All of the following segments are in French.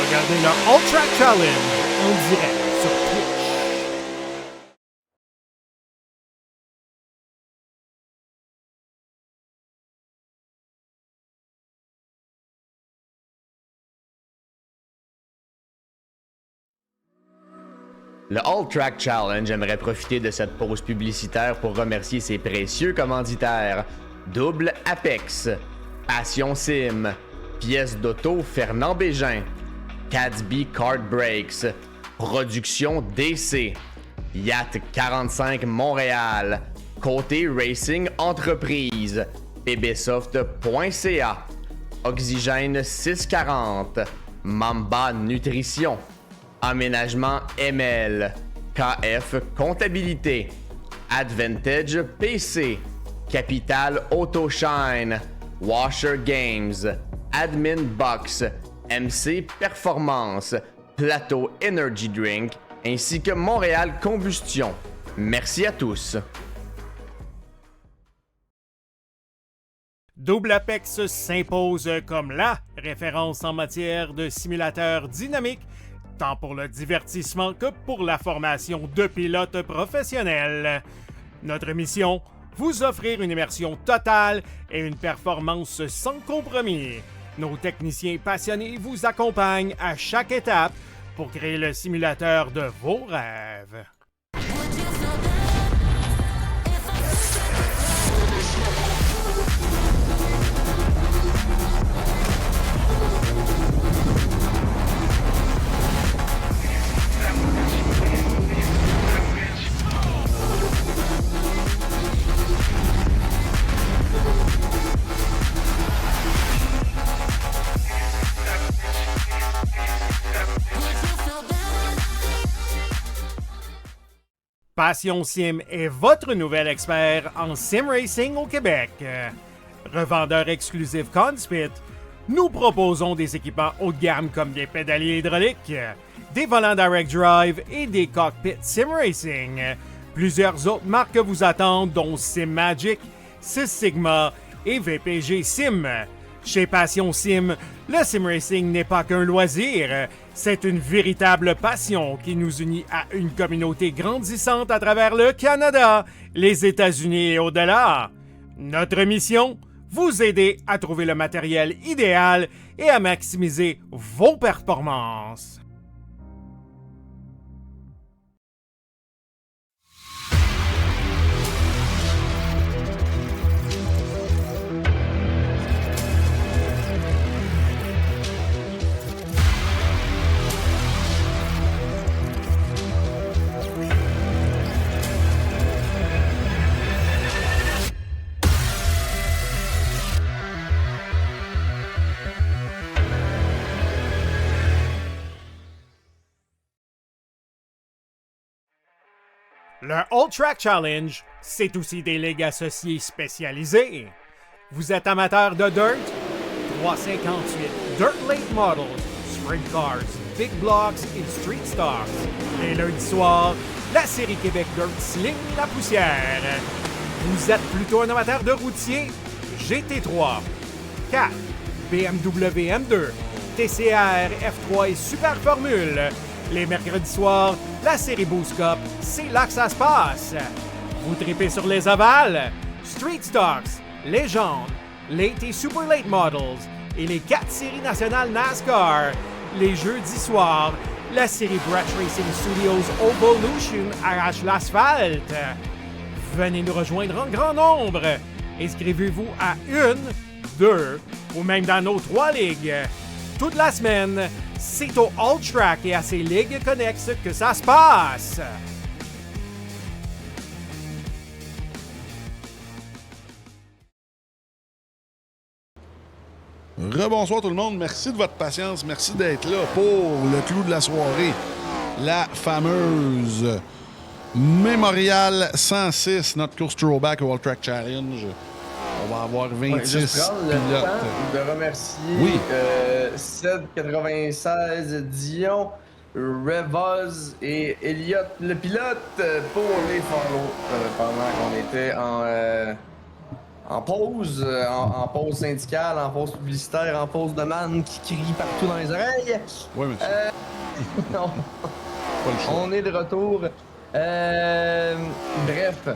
regardez le All Track Challenge en direct sur Twitch. Le All Track Challenge aimerait profiter de cette pause publicitaire pour remercier ses précieux commanditaires. Double Apex, Passion Sim, Pièces d'auto Fernand Bégin, Cadsby Kart Brakes, Production DC, Yacht 45 Montréal, Côté Racing Entreprise, pbsoft.ca, Oxygène 640, Mamba Nutrition, Aménagement ML, KF Comptabilité, Advantage PC, Capital Autoshine, Washer Games, Admin Box, MC Performance, Plateau Energy Drink, ainsi que Montréal Combustion. Merci à tous. Double Apex s'impose comme la référence en matière de simulateurs dynamiques, tant pour le divertissement que pour la formation de pilotes professionnels. Notre mission, vous offrir une immersion totale et une performance sans compromis. Nos techniciens passionnés vous accompagnent à chaque étape pour créer le simulateur de vos rêves. Passion Sim est votre nouvel expert en sim racing au Québec. Revendeur exclusif Conspit, nous proposons des équipements haut de gamme comme des pédaliers hydrauliques, des volants direct drive et des cockpits sim racing. Plusieurs autres marques vous attendent, dont SimMagic, Sys Sigma et VPG Sim. Chez Passion Sim, le sim racing n'est pas qu'un loisir, c'est une véritable passion qui nous unit à une communauté grandissante à travers le Canada, les États-Unis et au-delà. Notre mission, vous aider à trouver le matériel idéal et à maximiser vos performances. Le All Track Challenge, c'est aussi des ligues associées spécialisées. Vous êtes amateur de dirt? 358 Dirt Late Models, Sprint Cars, Big Blocks et Street Stocks. Et lundi soir, la série Québec Dirt Sling la poussière. Vous êtes plutôt un amateur de routier? GT3, 4, BMW M2, TCR, F3 et Super Formule. Les mercredis soirs, la série Boost Cup, c'est là que ça se passe. Vous tripez sur les ovales, Street Stocks, Légende, Late et Super Late Models et les 4 séries nationales NASCAR. Les jeudis soirs, la série Brett Racing Studios Evolution arrache l'asphalte. Venez nous rejoindre en grand nombre. Inscrivez-vous à 1, 2 ou même dans nos 3 ligues. Toute la semaine, c'est au All Track et à ses ligues connexes que ça se passe. Rebonsoir tout le monde, merci de votre patience, merci d'être là pour le clou de la soirée, la fameuse Mémorial 106, notre course throwback au All Track Challenge. On va avoir 26 pilotes. De remercier oui. 796 Dion, Revoz et Elliott le pilote pour les follow pendant qu'on était en pause, en pause syndicale, en pause publicitaire, en pause de man qui crie partout dans les oreilles. Oui, monsieur. Non. Pas le choix. On est de retour. Bref.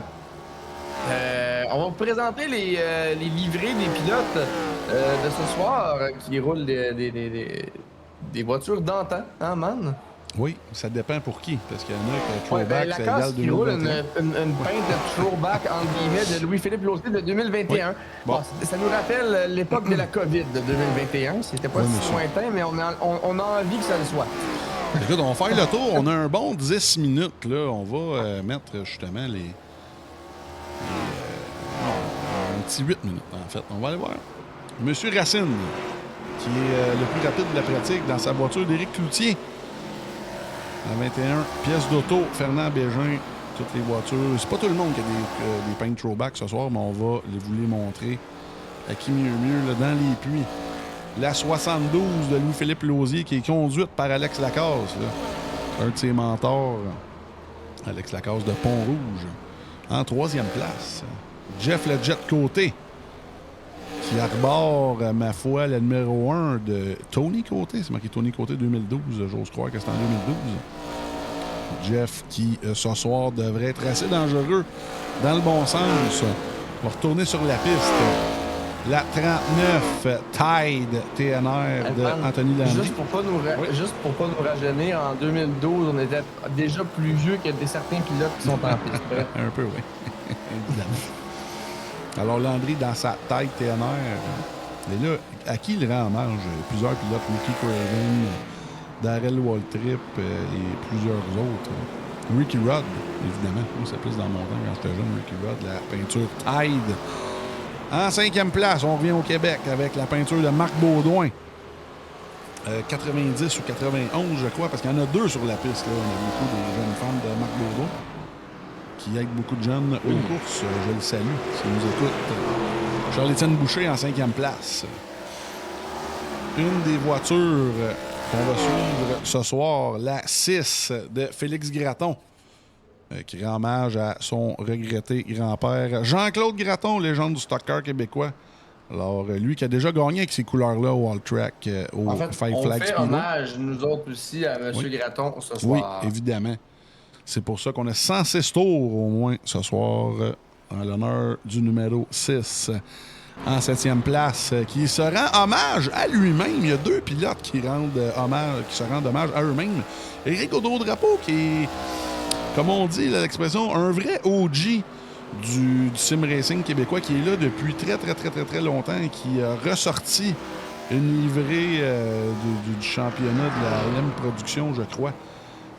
On va vous présenter les livrées des pilotes de ce soir qui roulent des voitures d'antan, hein, man? Oui, ça dépend pour qui. Parce qu'il y en a qui Ouais, throwback, la ça casse égale qui roule 2021. une peinte de throwback, entre guillemets, de Louis-Philippe Lausier de 2021. Oui. Bon. Ça nous rappelle l'époque de la COVID de 2021. C'était pas Oui, si monsieur. lointain, mais on a envie que ça le soit. Écoute, on va faire le tour. On a un bon 10 minutes. Là. On va mettre justement les un petit 8 minutes, en fait. On va aller voir. Monsieur Racine, qui est le plus rapide de la pratique dans sa voiture d'Éric Cloutier. La 21, pièce d'auto, Fernand Bégin, toutes les voitures. C'est pas tout le monde qui a des paint throwback ce soir, mais on va vous les montrer. À qui mieux, là, dans les puits. La 72 de Louis-Philippe Lausier, qui est conduite par Alex Lacasse, là. Un de ses mentors, Alex Lacasse de Pont-Rouge. En 3e place, Jeff le Jet Côté, qui arbore, ma foi, le numéro 1 de Tony Côté. C'est marqué Tony Côté 2012. J'ose croire que c'est en 2012. Jeff qui, ce soir, devrait être assez dangereux dans le bon sens. On va retourner sur la piste. La 39 Tide TNR de Anthony Landry. Juste pour pas nous rajeunir, en 2012, on était déjà plus vieux que certains pilotes qui sont en piste. Bref. Un peu, oui. Évidemment. Alors, Landry, dans sa Tide TNR, et là, à qui il rend hommage? Plusieurs pilotes, Ricky Craven, Darrell Waltrip et plusieurs autres. Ricky Rudd, évidemment. Moi, c'est plus dans mon temps quand j'étais jeune, Ricky Rudd, la peinture Tide. En 5e place, on revient au Québec avec la peinture de Marc Baudouin. 90 ou 91, je crois, parce qu'il y en a 2 sur la piste. Là. On a beaucoup de jeunes femmes de Marc Baudouin qui aident beaucoup de jeunes aux courses. Je le salue, s'il nous écoute. Charles-Étienne Boucher en 5e place. Une des voitures qu'on va suivre ce soir, la 6 de Félix Gratton, qui rend hommage à son regretté grand-père Jean-Claude Gratton, légende du stock car québécois. Alors, lui qui a déjà gagné avec ces couleurs-là au All Track, au En fait, Five on Flags fait Speedway. hommage, nous autres aussi, à M. Gratton ce soir. Oui, évidemment. C'est pour ça qu'on a 106 tours au moins ce soir en l'honneur du numéro 6. En 7e place, qui se rend hommage à lui-même. Il y a 2 pilotes qui se rendent hommage à eux-mêmes. Éric Audreau-Drapeau, qui est, comme on dit, là, l'expression, un vrai OG du sim racing québécois, qui est là depuis très longtemps et qui a ressorti une livrée du championnat de la M Production, je crois.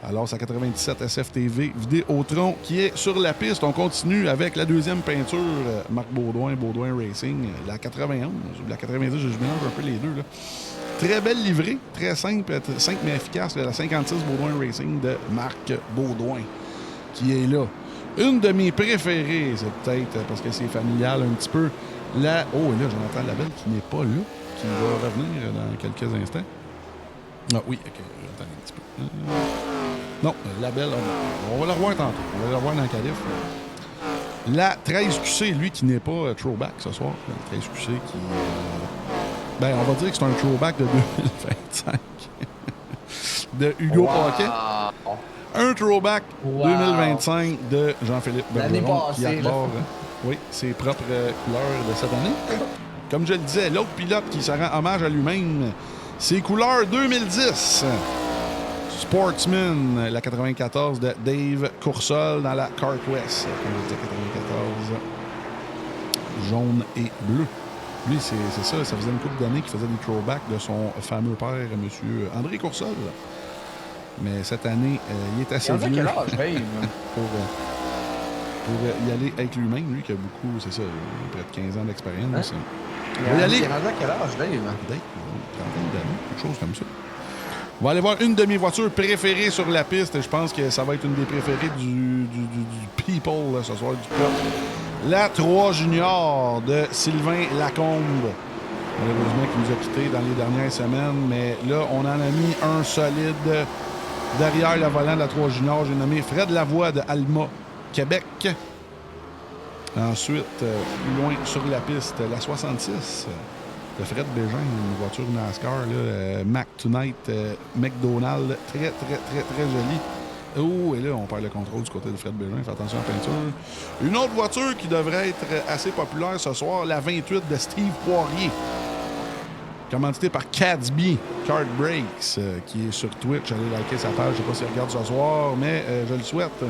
Alors, c'est 97 SFTV Vidéotron qui est sur la piste. On continue avec la 2e peinture, Marc Baudouin Racing, la 91. La 90, je mélange un peu les deux, là. Très belle livrée, très simple mais efficace. La 56 Baudouin Racing de Marc Baudouin qui est là. Une de mes préférées, c'est peut-être parce que c'est familial un petit peu. Oh, et là, j'entends la belle qui n'est pas là, qui va revenir dans quelques instants. Ah oui, ok, j'entends un petit peu. Non, la belle, on va la revoir tantôt. On va la revoir dans le calife. La 13QC, lui qui n'est pas throwback ce soir. La 13QC qui... on va dire que c'est un throwback de 2025. de Hugo Paquet. Un throwback 2025 de Jean-Philippe Bergeron qui arbore ses propres couleurs de cette année. Comme je le disais, l'autre pilote qui se rend hommage à lui-même, c'est couleurs 2010. Sportsman, la 94 de Dave Coursol dans la Kart West. 94, jaune et bleu. Lui, c'est ça faisait une couple d'années qu'il faisait des throwbacks de son fameux père, M. André Coursol. Mais cette année, il est assez vieux pour y aller avec lui-même. Lui qui a beaucoup, c'est ça, près de 15 ans d'expérience. Hein? On va y aller. Il est rendu à quel âge, Dave? Dave, une trentaine d'années, quelque chose comme ça. On va aller voir une de mes voitures préférées sur la piste. Je pense que ça va être une des préférées du people là, ce soir, du peuple. La 3 Junior de Sylvain Lacombe. Malheureusement, qui nous a quittés dans les dernières semaines. Mais là, on en a mis un solide derrière le volant de la 3 Junior. J'ai nommé Fred Lavoie de Alma, Québec. Ensuite, plus loin sur la piste, la 66 de Fred Bégin, une voiture NASCAR, là, Mac Tonight, McDonald, très jolie. Oh, et là, on perd le contrôle du côté de Fred Bégin. Fais attention à la peinture. Une autre voiture qui devrait être assez populaire ce soir, la 28 de Steve Poirier. Commandité par Cadsby Kart Breaks, qui est sur Twitch. Allez liker sa page. Je ne sais pas s'il regarde ce soir, mais je le souhaite.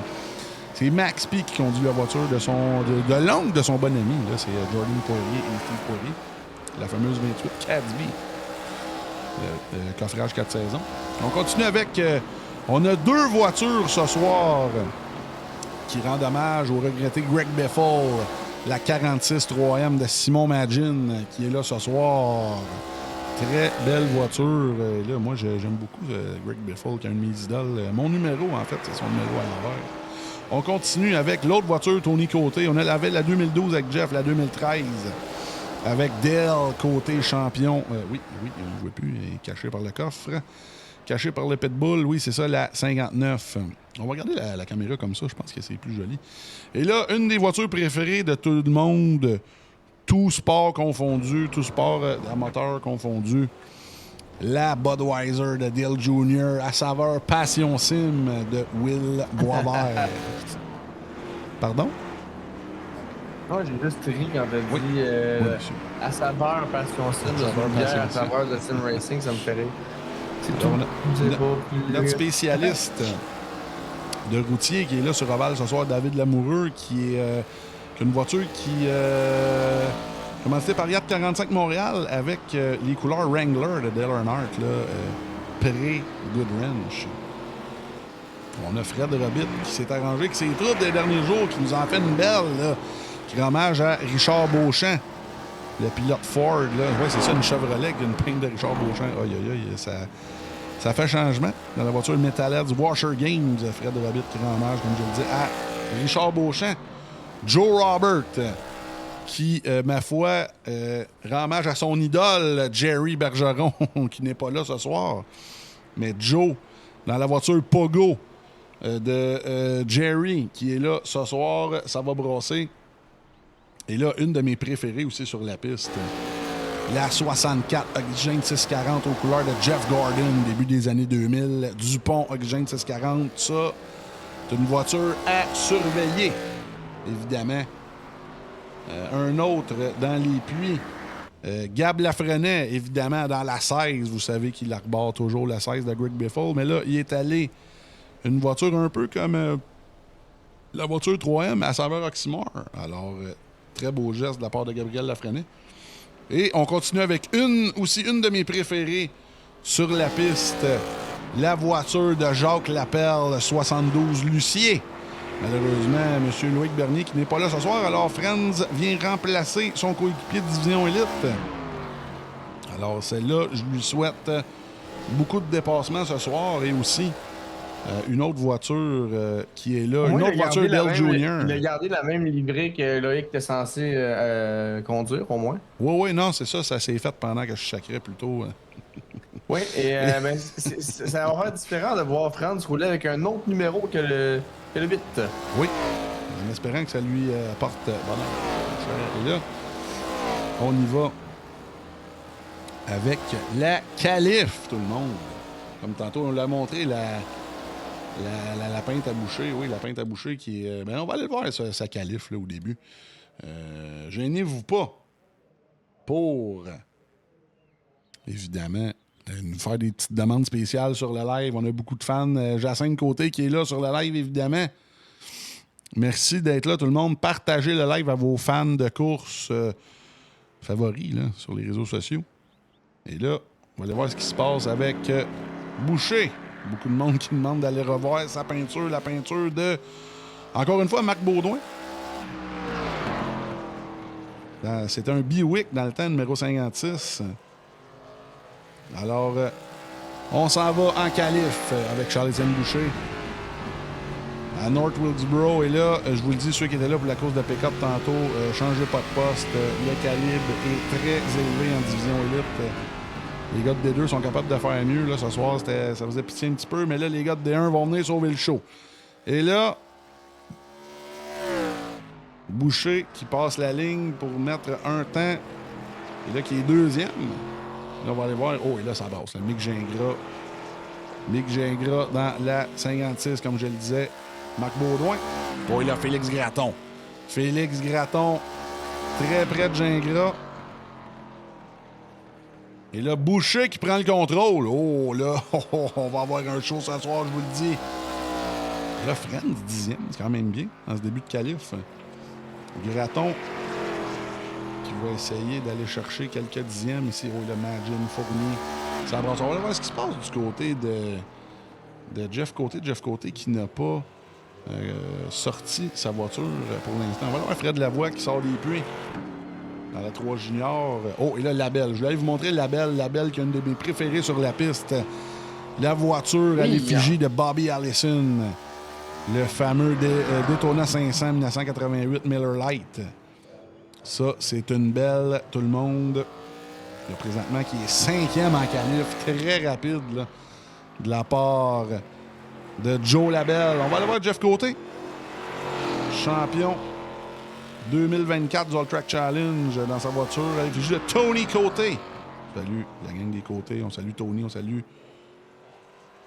C'est Max P qui conduit la voiture de l'oncle de son bon ami. Là, c'est Jordan Poirier et Steve Poirier. La fameuse 28 Cadsby. Le coffrage 4 saisons. On continue avec... on a 2 voitures ce soir qui rendent hommage au regretté Greg Biffle, la 46 3e de Simon Magin, qui est là ce soir. Très belle voiture. Là, moi, j'aime beaucoup Greg Biffle, qui est un de mes idoles. Mon numéro, en fait, c'est son numéro à l'envers. On continue avec l'autre voiture, Tony Côté. On avait la 2012 avec Jeff, la 2013 avec Dale Côté, champion. Oui, il ne jouait plus, il est caché par le coffre. Caché par le pitbull, oui, c'est ça, la 59. On va regarder la caméra comme ça, je pense que c'est plus joli. Et là, une des voitures préférées de tout le monde, tout sport confondu, tout sport amateur confondu, la Budweiser de Dale Jr. à saveur Passion Sim de Will Boisvert. Pardon? Moi, j'ai juste ri quand t'as dit à saveur Passion Sim, à saveur de Sim Racing, ça me fait rire. C'est tout. Notre spécialiste de routier qui est là sur Oval ce soir, David Lamoureux, qui est une voiture qui commençait par Yacht 45 Montréal avec les couleurs Wrangler de Dale Earnhardt, pré-Goodwrench. On a Fred Robitt qui s'est arrangé avec ses troupes des derniers jours, qui nous en fait une belle, là, qui rend hommage à Richard Beauchamp, le pilote Ford. Là. Ouais, c'est ça, une Chevrolet avec une peinte de Richard Beauchamp. Ça fait changement dans la voiture Metalheads Washer Games. Fred Robitt qui rend hommage, comme je le dis, à Richard Beauchamp. Joe Robert, qui, ma foi, rend hommage à son idole, Jerry Bergeron, qui n'est pas là ce soir. Mais Joe, dans la voiture Pogo de Jerry, qui est là ce soir, ça va brasser. Et là, une de mes préférées aussi sur la piste, la 64 Oxygène 640 aux couleurs de Jeff Gordon, début des années 2000. Dupont Oxygène 640, ça, c'est une voiture à surveiller, évidemment. Un autre dans les puits, Gab Lafrenet, évidemment, dans la 16. Vous savez qu'il arbore toujours la 16 de Greg Biffle. Mais là, il est allé une voiture un peu comme la voiture 3M à saveur Oxymore. Alors, très beau geste de la part de Gabriel Lafrenet. Et on continue avec une de mes préférées sur la piste, la voiture de Jacques Lapelle, 72 Lucier. Malheureusement, M. Loïc Bernier qui n'est pas là ce soir, alors Franz vient remplacer son coéquipier de division élite. Alors celle-là, je lui souhaite beaucoup de dépassements ce soir et aussi une autre voiture qui est là, une autre voiture Dale Jr. Il a gardé la même livrée que Loïc était censé conduire, au moins. Oui, non, c'est ça s'est fait pendant que je sacrais plutôt. Oui, et ça va être différent de voir Franz rouler avec un autre numéro que le 8. Oui, en espérant que ça lui apporte bonheur. Et là, on y va avec la Calife, tout le monde. Comme tantôt, on l'a montré, la peinte à boucher. Oui, la peinte à boucher qui est... on va aller le voir, sa Calife, là, au début. Gênez-vous pas pour, évidemment, nous faire des petites demandes spéciales sur le live. On a beaucoup de fans. Jacinthe Côté qui est là sur le live, évidemment. Merci d'être là, tout le monde. Partagez le live à vos fans de course favoris là, sur les réseaux sociaux. Et là, on va aller voir ce qui se passe avec Boucher. Beaucoup de monde qui demande d'aller revoir sa peinture, la peinture de, encore une fois, Marc Baudouin. C'était un Buick dans le temps, numéro 56. Alors, on s'en va en Calife avec Charles-Étienne Boucher à North Wilkesboro. Et là, je vous le dis, ceux qui étaient là pour la course de pick-up tantôt, changez pas de poste. Le calibre est très élevé en division élite. Les gars de D2 sont capables de faire mieux. Là, ce soir, ça faisait pitié un petit peu, mais là, les gars de D1 vont venir sauver le show. Et là, Boucher qui passe la ligne pour mettre un temps. Et là, qui est deuxième. Là, on va aller voir. Oh, et là, ça passe. Mick Gingras. Mick Gingras dans la 56, comme je le disais. Marc Baudouin. Oh, et là, Félix Gratton. Félix Gratton, très près de Gingras. Et là, Boucher qui prend le contrôle. Oh, là, on va avoir un show ce soir, je vous le dis. Et là, Friend, 10e, c'est quand même bien dans ce début de qualif. Gratton qui va essayer d'aller chercher quelques dixièmes ici. Oh, le Magin, Fournier. Ça brasse. On va voir ce qui se passe du côté de Jeff Côté. Jeff Côté qui n'a pas sorti sa voiture pour l'instant. On va voir Fred Lavoie qui sort des puits dans la 3 junior. Oh, et là, Labelle. Je voulais vous montrer Labelle. Labelle qui est une de mes préférées sur la piste. La voiture à l'effigie de Bobby Allison. Le fameux Daytona 500 1988 Miller Lite. Ça, c'est une belle, tout le monde. Là, présentement, qui est 5e en qualif, très rapide, là, de la part de Joe Labelle. On va aller voir Jeff Côté. Champion 2024 du All Track Challenge dans sa voiture à l'effigie de Tony Côté. Salut la gang des Côtés. On salue Tony, on salue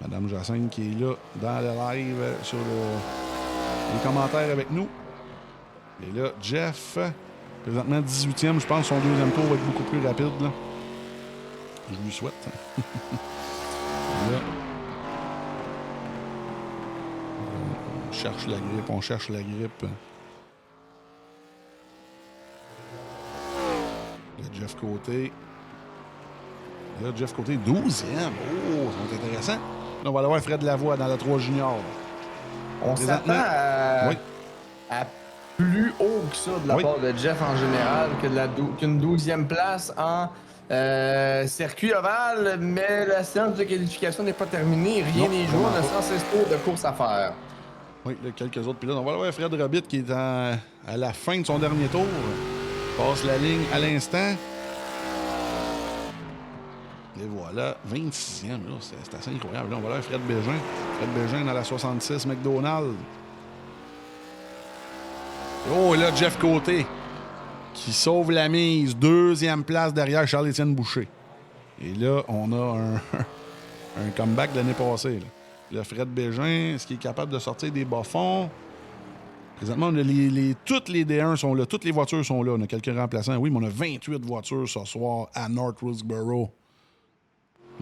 Madame Jacinthe qui est là dans le live sur les commentaires avec nous. Et là, Jeff, présentement 18e, je pense que son deuxième tour va être beaucoup plus rapide. Là. Je lui souhaite. Là, on cherche la grippe. Là, Jeff Côté. Là, Jeff Côté, 12e. Oh, ça va être intéressant. Là, on va aller voir Fred Lavoie dans la 3 junior. On s'attend à plus haut que ça de la part de Jeff en général, qu'une 12e place en circuit ovale, mais la séance de qualification n'est pas terminée. Rien n'est joué. On a 116 tours de course à faire. Oui, là, quelques autres pilotes. On va aller voir Fred Robit qui est à la fin de son dernier tour. Passe la ligne à l'instant. Et voilà, 26e. Là, c'est assez incroyable. Là, on va aller voir Fred Bégin. Fred Bégin dans la 66 McDonald's. Oh, et là, Jeff Côté qui sauve la mise. 2e place derrière Charles-Étienne Boucher. Et là, on a un comeback de l'année passée. Là, Fred Bégin, est-ce qu'il est capable de sortir des bas-fonds? Présentement, toutes les D1 sont là. Toutes les voitures sont là. On a quelques remplaçants. Oui, mais on a 28 voitures ce soir à North Wilkesboro.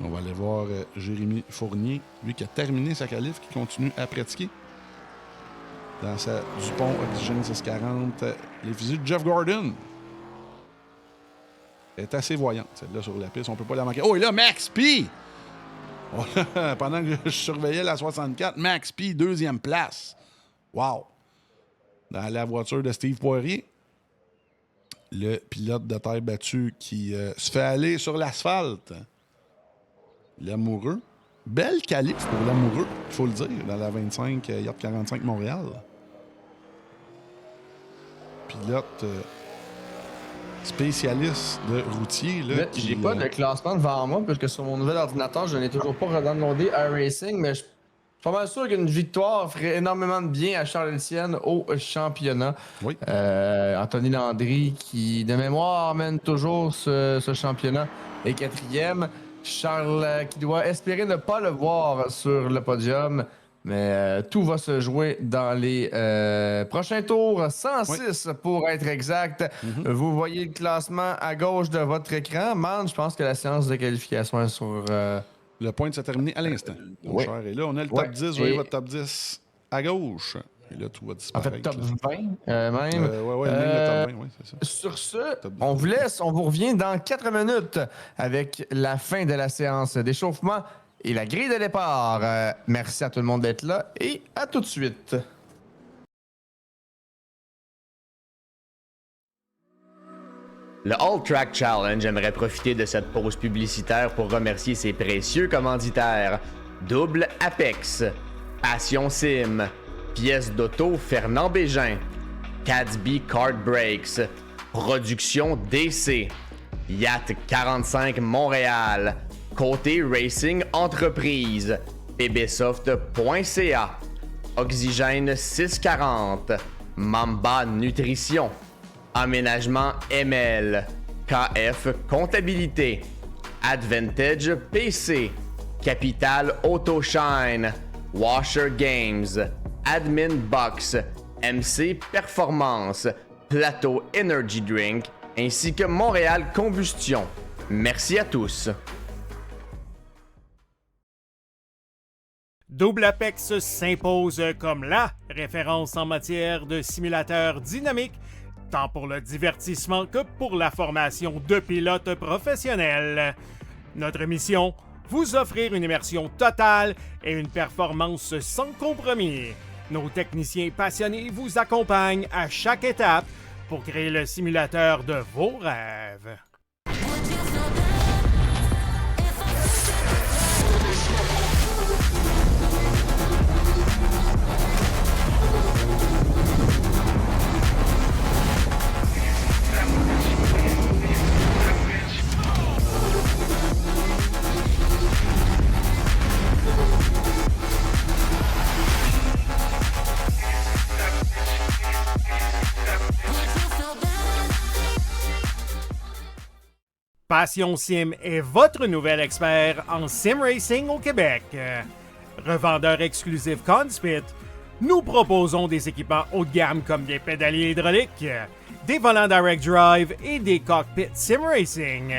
On va aller voir Jérémy Fournier, lui qui a terminé sa qualif, qui continue à pratiquer dans sa Dupont Oxygène 640. L'effigie de Jeff Gordon est assez voyante, celle-là sur la piste. On peut pas la manquer. Oh, et là, Max P! Pendant que je surveillais la 64, Max P, 2e place. Wow! Dans la voiture de Steve Poirier. Le pilote de terre battue qui se fait aller sur l'asphalte. L'amoureux. Belle qualif pour l'amoureux, il faut le dire, dans la 25 Yacht 45 Montréal. Pilote spécialiste de routier. Là, j'ai pas de classement devant moi, puisque sur mon nouvel ordinateur, je n'ai toujours pas redownloadé iRacing, mais je suis pas mal sûr qu'une victoire ferait énormément de bien à Charles-Étienne au championnat. Oui. Anthony Landry, qui de mémoire mène toujours ce championnat, est 4e. Charles qui doit espérer ne pas le voir sur le podium, mais tout va se jouer dans les prochains tours. 106 pour être exact. Vous voyez le classement à gauche de votre écran. Man, je pense que la séance de qualification est sur... Le point de se terminer à l'instant. Oui. Et là, on a le top 10. Vous voyez votre top 10 à gauche. Et là, tout va disparaître. En fait, top 20 même. Oui, même le top 20, oui, c'est ça. Sur ce, on vous laisse. On vous revient dans 4 minutes avec la fin de la séance d'échauffement et la grille de départ. Merci à tout le monde d'être là et à tout de suite. Le All Track Challenge aimerait profiter de cette pause publicitaire pour remercier ses précieux commanditaires. Double Apex, Passion Sim, Pièces d'auto Fernand Bégin, Cadsby Kart Brakes, Production DC, Yacht 45 Montréal, Côté Racing Entreprise, bbsoft.ca, Oxygène 640, Pièces d'auto Fernand Bégin, Cadsby Kart Brakes, Production DC, Yacht 45 Montréal, Côté Racing Entreprise, bbsoft.ca, Oxygène 640, Pièces d'auto Fernand Bégin, Cadsby Kart Brakes, Production DC, Yacht 45 Montréal, Côté Racing Entreprise, bbsoft.ca, Oxygène 640. Mamba Nutrition, Aménagement ML, KF Comptabilité, Advantage PC, Capital Autoshine, Washer Games, Admin Box, MC Performance, Plateau Energy Drink, ainsi que Montréal Combustion. Merci à tous. Double Apex s'impose comme la référence en matière de simulateurs dynamiques, tant pour le divertissement que pour la formation de pilotes professionnels. Notre mission, vous offrir une immersion totale et une performance sans compromis. Nos techniciens passionnés vous accompagnent à chaque étape pour créer le simulateur de vos rêves. Passion Sim est votre nouvel expert en sim racing au Québec. Revendeur exclusif Conspit, nous proposons des équipements haut de gamme comme des pédaliers hydrauliques, des volants direct drive et des cockpits sim racing.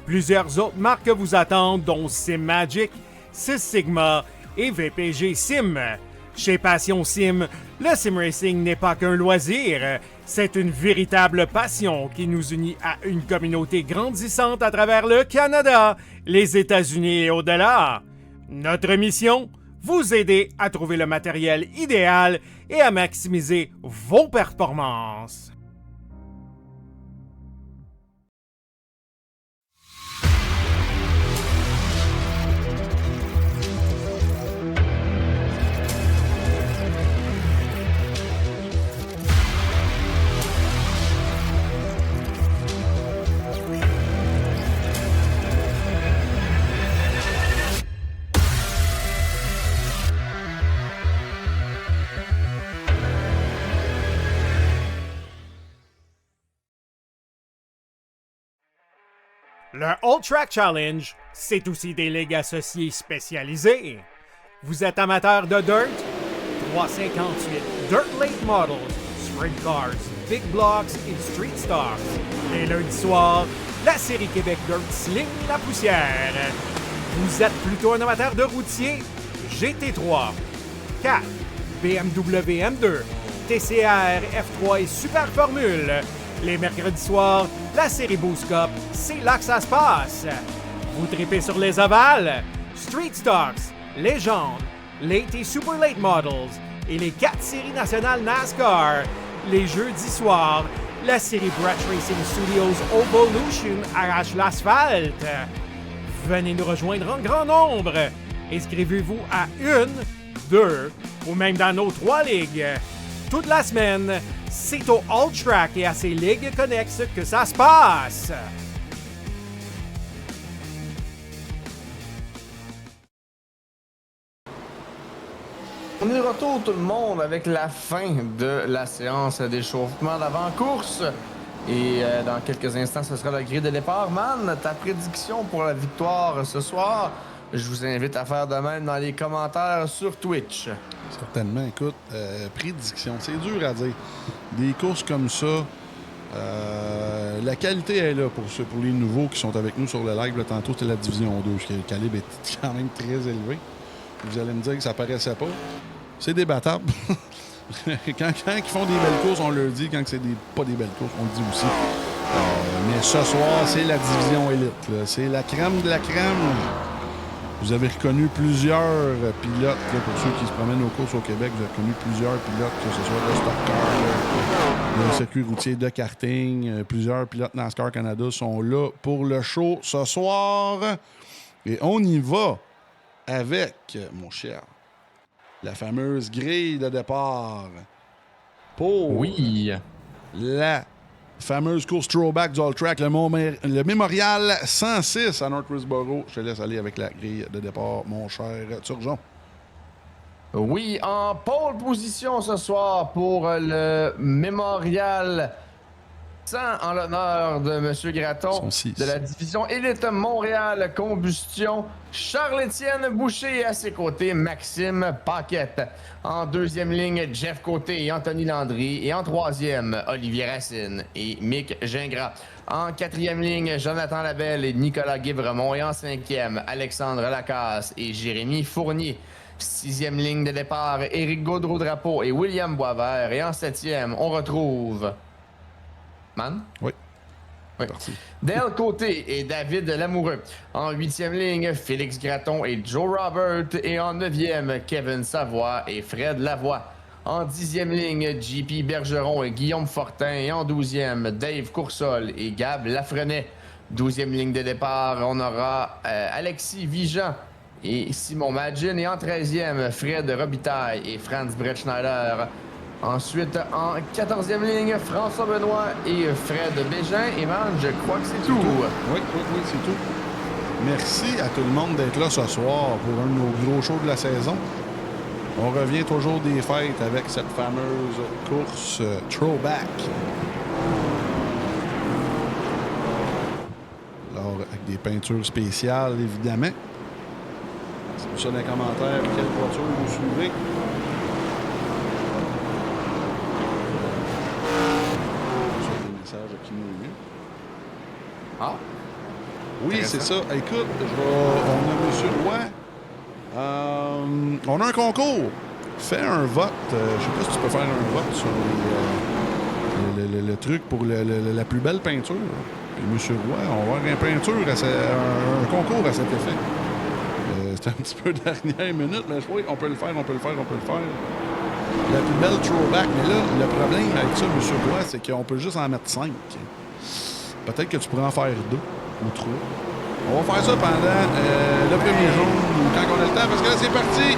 Plusieurs autres marques vous attendent, dont SimMagic, Six Sigma et VPG Sim. Chez Passion Sim, le sim racing n'est pas qu'un loisir, c'est une véritable passion qui nous unit à une communauté grandissante à travers le Canada, les États-Unis et au-delà. Notre mission, vous aider à trouver le matériel idéal et à maximiser vos performances. Le All Track Challenge, c'est aussi des ligues associées spécialisées. Vous êtes amateur de dirt? 358 Dirt Late Models, Sprint Cars, Big Blocks et Street Stocks. Les lundis soirs, la série Québec Dirt sling la poussière. Vous êtes plutôt un amateur de routier? GT3, 4, BMW M2, TCR, F3 et Super Formule. Les mercredis soirs, la série Boost Cup, c'est là que ça se passe. Vous tripez sur les ovales? Street Stocks, Légende, Late et Super Late Models et les 4 séries nationales NASCAR. Les jeudis soirs, la série Brett Racing Studios Evolution arrache l'asphalte. Venez nous rejoindre en grand nombre. Inscrivez-vous à 1, 2 ou même dans nos 3 ligues. Toute la semaine, c'est au All Track et à ses ligues connexes que ça se passe. On est de retour tout le monde avec la fin de la séance d'échauffement d'avant-course. Et dans quelques instants, ce sera la grille de départ. Man, ta prédiction pour la victoire ce soir, je vous invite à faire de même dans les commentaires sur Twitch. Certainement. Écoute, prédiction, c'est dur à dire. Des courses comme ça, la qualité est là pour les nouveaux qui sont avec nous sur le live. Là, tantôt, c'était la Division 2, parce que le calibre est quand même très élevé. Vous allez me dire que ça paraissait pas. C'est débattable. quand ils font des belles courses, on leur dit. Quand c'est pas des belles courses, on le dit aussi. Mais ce soir, c'est la Division Élite. Là. C'est la crème de la crème. Vous avez reconnu plusieurs pilotes, là, pour ceux qui se promènent aux courses au Québec, vous avez reconnu plusieurs pilotes, que ce soit le Stock Car, le circuit routier de karting, plusieurs pilotes NASCAR Canada sont là pour le show ce soir. Et on y va avec, mon cher, la fameuse grille de départ pour la fameuse course throwback du All Track, le mémorial 106 à North Westboro. Je te laisse aller avec la grille de départ, mon cher Turgeon. Oui, en pole position ce soir pour le Mémorial 100 en l'honneur de M. Gratton de la division Élite Montréal Combustion. Charles-Étienne Boucher et à ses côtés, Maxime Paquette. En deuxième ligne, Jeff Côté et Anthony Landry. Et en troisième, Olivier Racine et Mick Gingras. En quatrième ligne, Jonathan Labelle et Nicolas Guévremont. Et en cinquième, Alexandre Lacasse et Jérémy Fournier. Sixième ligne de départ, Éric Gaudreau-Drapeau et William Boisvert. Et en septième, on retrouve... Man? Oui. Oui. Dale Côté et David Lamoureux. En huitième ligne, Félix Gratton et Joe Robert. Et en neuvième, Kevin Savoie et Fred Lavoie. En dixième ligne, JP Bergeron et Guillaume Fortin. Et en douzième, Dave Coursol et Gab Lafrenet. Douzième ligne de départ, on aura Alexis Vigeant et Simon Magin. Et en 13e, Fred Robitaille et Franz Brettschneider. Ensuite, en 14e ligne, François Benoît et Fred Bégin. Et man, je crois que c'est tout. Oui, c'est tout. Merci à tout le monde d'être là ce soir pour un de nos gros shows de la saison. On revient toujours des fêtes avec cette fameuse course Throwback. Alors, avec des peintures spéciales, évidemment. C'est pour ça dans les commentaires quelle voiture vous suivez. Ah? Oui, c'est ça. Écoute, on a M. Roy. On a un concours. Fais un vote. Je sais pas si tu peux faire un vote sur le truc pour la plus belle peinture. Puis M. Roy, on va avoir une peinture, un concours à cet effet. C'est un petit peu dernière minute, mais oui, on peut le faire. La plus belle throwback. Mais là, le problème avec ça, M. Roy, c'est qu'on peut juste en mettre 5. Peut-être que tu pourrais en faire 2 ou 3. On va faire ça pendant le premier jour, quand on a le temps, parce que là, c'est parti!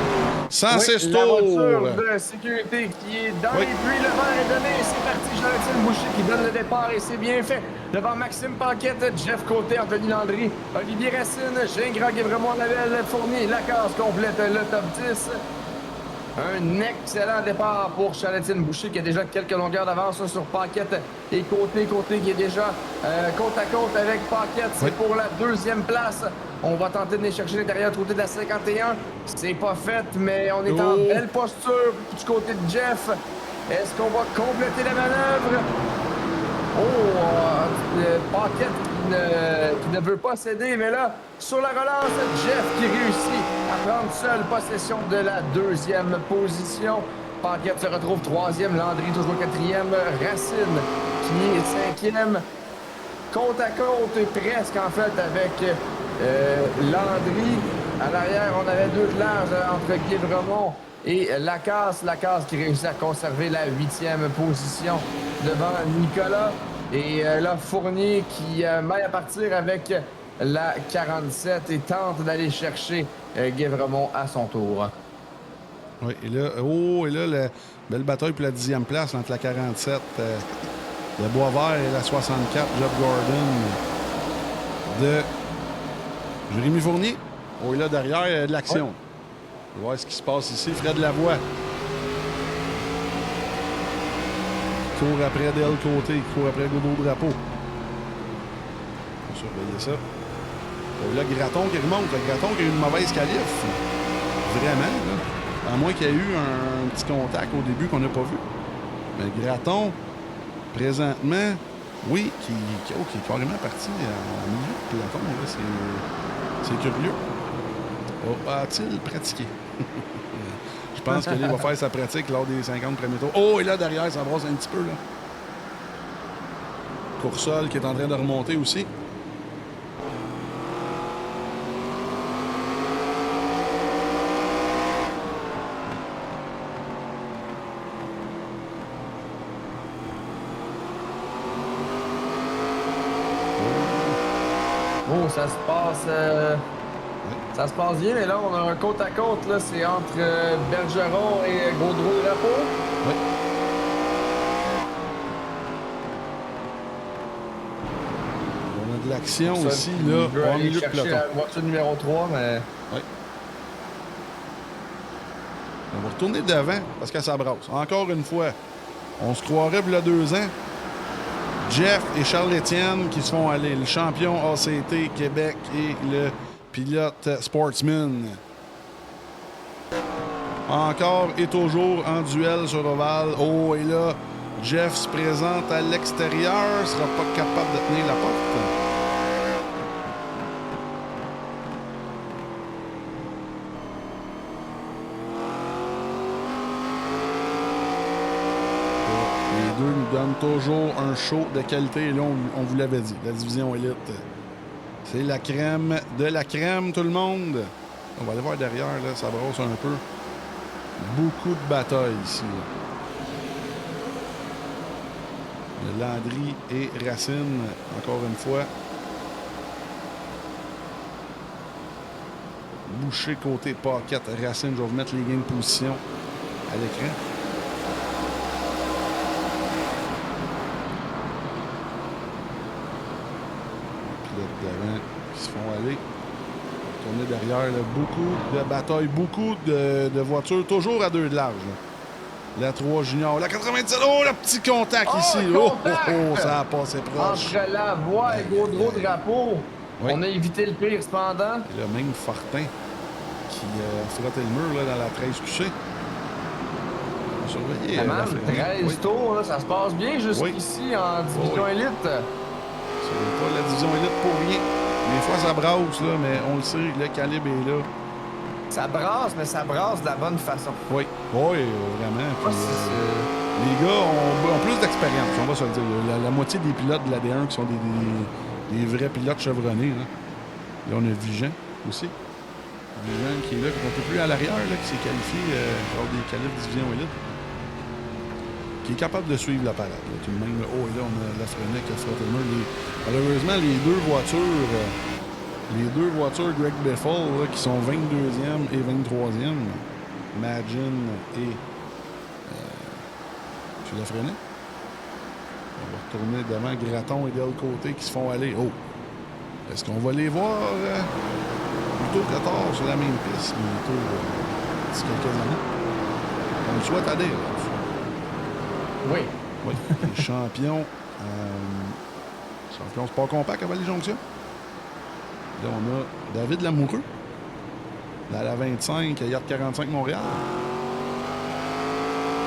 106 la tours! voiture de sécurité qui est dans les puits, le verre est donné, c'est parti. Charles-Étienne Boucher qui donne le départ et c'est bien fait. Devant Maxime Paquette, Jeff Côté, Anthony Landry, Olivier Racine, Gingras, Guévremont, Labelle, Fournier, Lacasse complète le top 10. Un excellent départ pour Charles-Étienne Boucher qui a déjà quelques longueurs d'avance sur Paquette et Côté qui est déjà côte à côte avec Paquette. C'est pour la deuxième place. On va tenter de les chercher l'intérieur du côté de la 51. C'est pas fait, mais on est en belle posture du côté de Jeff. Est-ce qu'on va compléter la manœuvre? Paquette qui ne veut pas céder, mais là, sur la relance, Jeff qui réussit à prendre seule possession de la deuxième position. Paquette se retrouve troisième, Landry toujours quatrième, Racine qui est cinquième. Côte à côte, presque en fait, avec Landry. À l'arrière, on avait 2 de large entre Guévremont et Lacasse. Lacasse qui réussit à conserver la 8e position devant Nicolas. Et là, Fournier qui met à partir avec la 47 et tente d'aller chercher Guévremont à son tour. Oui, et là, la belle bataille pour la 10e place entre la 47 de Boisvert et la 64, Jeff Gordon de Jérémy Fournier. Oh, et là, derrière, il y a de l'action. On va voir ce qui se passe ici. Fred Lavoie court après Dale Côté, court après Gaudreau-Drapeau. On va surveiller ça. Et là, Gratton qui remonte. Gratton qui a eu une mauvaise qualif. Vraiment, là. À moins qu'il y ait eu un petit contact au début qu'on n'a pas vu. Mais Gratton, présentement, oui, qui est carrément parti en milieu de peloton. C'est curieux. A-t-il pratiqué? Je pense qu'il va faire sa pratique lors des 50 premiers tours. Oh, et là, derrière, ça brosse un petit peu, là. Coursol qui est en train de remonter aussi. Oh, ça se passe... Ça se passe bien, mais là, on a un côte à côte. Là, c'est entre Bergeron et Gaudreau-Drapeau. Oui. On a de l'action aussi, là. On va aller chercher la voiture numéro 3, mais... Oui. On va retourner devant parce que ça brasse. Encore une fois, on se croirait il y a 2 ans. Jeff et Charles-Étienne qui se font aller. Le champion ACT Québec et le pilote Sportsman. Encore et toujours en duel sur ovale. Oh, et là, Jeff se présente à l'extérieur. Sera pas capable de tenir la porte. Les deux nous donnent toujours un show de qualité. Et là, on vous l'avait dit, la division élite, c'est la crème de la crème, tout le monde. On va aller voir derrière, là, ça brosse un peu. Beaucoup de batailles ici. Là. Landry et Racine, encore une fois. Boucher côté Paquette. Racine, je vais vous mettre les gains de position à l'écran. Devant qui se font aller. Tourner derrière, là, beaucoup de batailles, beaucoup de voitures, toujours à 2 de large. Là. La 3 junior, la 97, oh, le petit contact ici. Contact! Oh, ça a passé proche. Entre la voie et gros drapeau. Oui. On a évité le pire cependant. Et là, même Fortin qui frottait le mur là, dans la 13 QC. On surveillait. La 13 tours, là, ça se passe bien jusqu'ici en division élite. C'est pas la division élite pour rien. Des fois, ça brasse, là, mais on le sait, le calibre est là. Ça brasse, mais ça brasse de la bonne façon. Oui, vraiment. Puis, les gars ont plus d'expérience, on va se le dire. La moitié des pilotes de l'AD1 qui sont des vrais pilotes chevronnés. Là, on a Vigent aussi. Vigent qui est là, qui est un peu plus à l'arrière, là, qui s'est qualifié lors des qualifs division élite. Qui est capable de suivre la parade. Là, tout de même, là, oh, et là, on a Lafrenière qui a frotté le mur. Malheureusement, les deux voitures Greg Beffel, là, qui sont 22e et 23e, Magin et M. Lafrenière. On va retourner devant Graton et Del Côté qui se font aller. Oh! Est-ce qu'on va les voir plutôt que tard sur la même piste, plutôt d'ici quelques années? On le souhaite à dire. Oui. Oui. Les champions. Champion sport compact à Vallée-Jonction. Là, on a David Lamoureux. Dans la 25, Yacht 45 Montréal.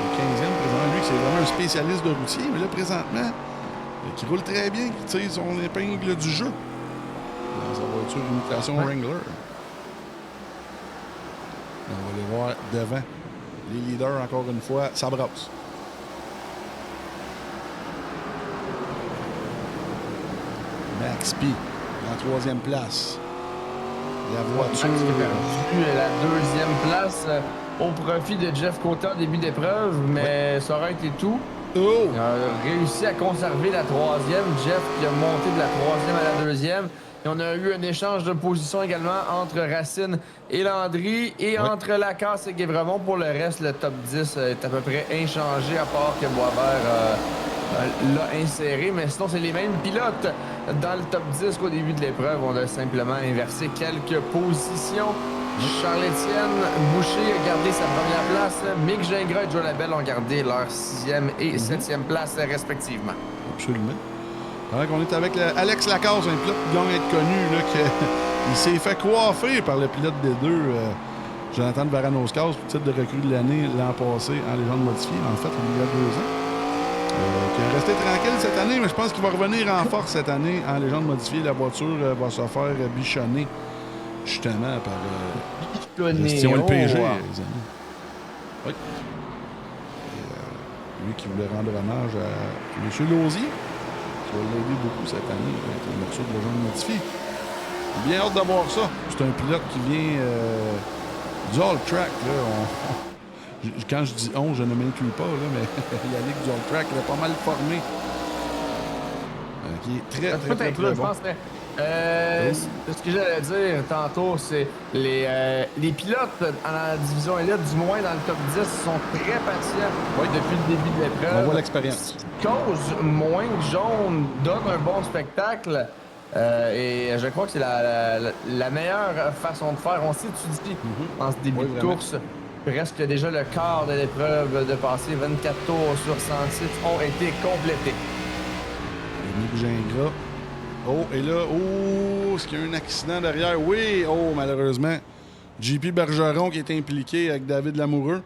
Le 15e, présentement, lui, c'est vraiment un spécialiste de routier. Mais là, présentement, qui roule très bien, qui tire son épingle du jeu. Dans sa voiture imitation Wrangler. On va les voir devant. Les leaders, encore une fois, ça brasse. Max P, en 3e place. La voiture. Max qui a perdu la 2e place au profit de Jeff Cota en début d'épreuve, mais ça aurait été tout. Oh! Il a réussi à conserver la 3e. Jeff qui a monté de la 3e à la 2e. Et on a eu un échange de position également entre Racine et Landry et entre Lacasse et Guévremont. Pour le reste, le top 10 est à peu près inchangé, à part que Boisvert l'a inséré. Mais sinon, c'est les mêmes pilotes dans le top 10 qu'au début de l'épreuve. On a simplement inversé quelques positions. Charles-Étienne Boucher a gardé sa première place. Mick Gingras et Joe Labelle ont gardé leur 6e et 7e place respectivement. Absolument. Pendant qu'on est avec Alex Lacasse, un pilote qui gagne à être connu, là, il s'est fait coiffer par le pilote des deux, Jonathan Varanoscas, titre de recrue de l'année l'an passé en légende modifiée, en fait, il y a 2 ans. Qui est resté tranquille cette année, mais je pense qu'il va revenir en force cette année en légende modifiée. La voiture va se faire bichonner justement par gestion LPG, les amis. Oui. Lui qui voulait rendre hommage à M. Lausier, qui va l'aider beaucoup cette année avec le morceau de légende modifiée. J'ai bien hâte d'avoir ça. C'est un pilote qui vient du All Track. Là, quand je dis 11, je ne m'inclus pas, là, mais la Ligue du All Track, elle est pas mal formée. Qui est très bon. Je pense, ce que j'allais dire tantôt, c'est les pilotes dans la division élite, du moins dans le top 10, sont très patients depuis le début de l'épreuve. On voit l'expérience. Cause moins jaune donne un bon spectacle. Et je crois que c'est la meilleure façon de faire. On s'étudie en ce début de course. presque déjà le quart de l'épreuve de passer. 24 tours sur 106 ont été complétés. Nick Gingras. Oh, et là, oh, est-ce qu'il y a un accident derrière? Oui, oh, malheureusement. JP Bergeron qui est impliqué avec David Lamoureux.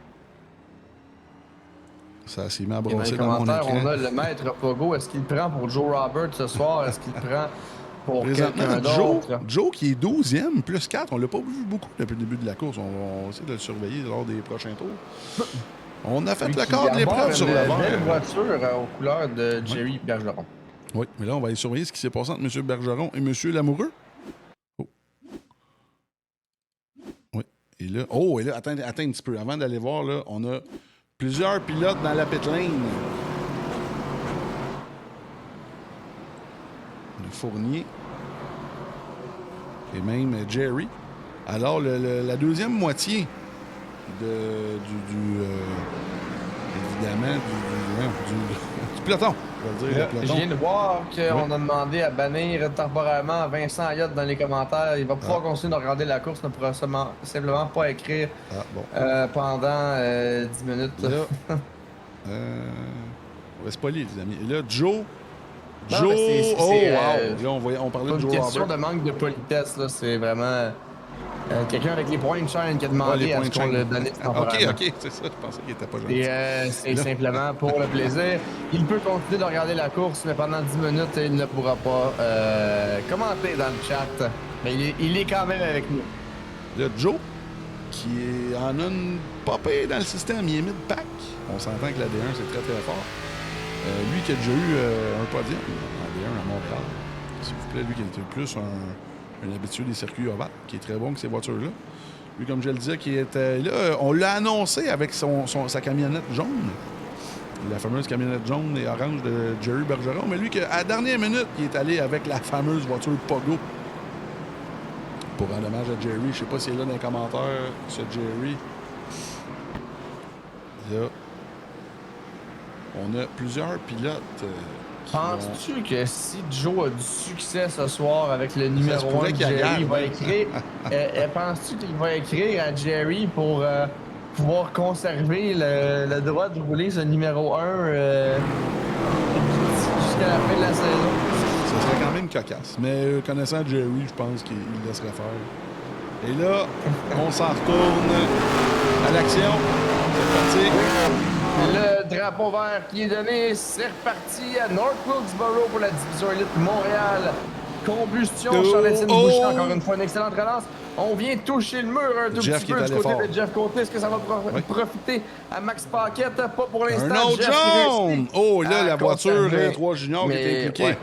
Ça s'est mis à Et dans les brosser dans mon commentaires, écran. on a le maître Pogo. Est-ce qu'il prend pour Joe Robert ce soir? Est-ce qu'il prend pour Présentement, quelqu'un d'autre? Joe qui est 12e, plus 4. On l'a pas vu beaucoup depuis le début de la course. On va essayer de le surveiller lors des prochains tours. On a fait Lui le qui quart de l'épreuve sur le Une belle verre. voiture aux couleurs de Jerry Bergeron. Oui, mais là, on va aller surveiller ce qui s'est passé entre M. Bergeron et M. Lamoureux. Oh. Oui. Et là, oh, et là, attends un petit peu. Avant d'aller voir, là, on a plusieurs pilotes dans la pit lane. Le Fournier. Et même Jerry. Alors, la deuxième moitié évidemment, du peloton. Je vais dire, le Je peloton. viens de voir qu'on Oui. a demandé à bannir temporairement Vincent Ayotte dans les commentaires. Il va pouvoir continuer de regarder la course, ne pourra simplement pas écrire Ah, bon. pendant 10 minutes. Là, on va se polir, les amis. Et là, Joe. Non, Joe. mais c'est- Oh, c'est, wow. Là, on parlait Pas de une Joe question Robert. de manque de politesse, là. C'est vraiment quelqu'un avec les points de chaîne qui a Ouais, demandé les à points ce de qu'on chaîne. le bannisse OK, temporairement. OK, c'est ça. Je pensais qu'il était pas gentil. Et c'est Là. simplement pour le plaisir. Il peut continuer de regarder la course, mais pendant 10 minutes, il ne pourra pas commenter dans le chat. Mais il est quand même avec nous. Là, Joe, qui en a une pas pire dans le système. Il est mid-pack. On s'entend que la D1, c'est très, très fort. Lui qui a déjà eu un podium en D1 à Montréal. S'il vous plaît, lui qui était plus un habitué des circuits ovales, qui est très bon que ces voitures-là. Lui, comme je le disais, qui était là, on l'a annoncé avec sa camionnette jaune. La fameuse camionnette jaune et orange de Jerry Bergeron. Mais lui, à la dernière minute, il est allé avec la fameuse voiture Pogo. Pour un hommage à Jerry. Je sais pas s'il est là dans les commentaires, ce Jerry. Là, on a plusieurs pilotes qui Penses-tu que si Joe a du succès ce soir avec le numéro pourrait 1 de qu'il Jerry, gagne. il va écrire. Penses-tu qu'il va écrire à Jerry pour pouvoir conserver le droit de rouler ce numéro 1 jusqu'à la fin de la saison? Ce serait quand même cocasse. Mais connaissant Jerry, je pense qu'il le laisserait faire. Et là, on s'en retourne à l'action. C'est parti. Le drapeau vert qui est donné, c'est reparti à North Wilkesboro pour la division élite Montréal. Combustion, Oh, Charles-Étienne oh! Boucher, encore une fois, une excellente relance. On vient toucher le mur un tout Jeff petit qui est peu du allé côté fort. de Jeff Côté. Est-ce que ça va Oui. profiter à Max Paquette? Pas pour l'instant. Un autre Jeff qui jaune! réussit Oh, là, à la voiture conserver. 3 Junior qui est Mais, impliquée. ouais.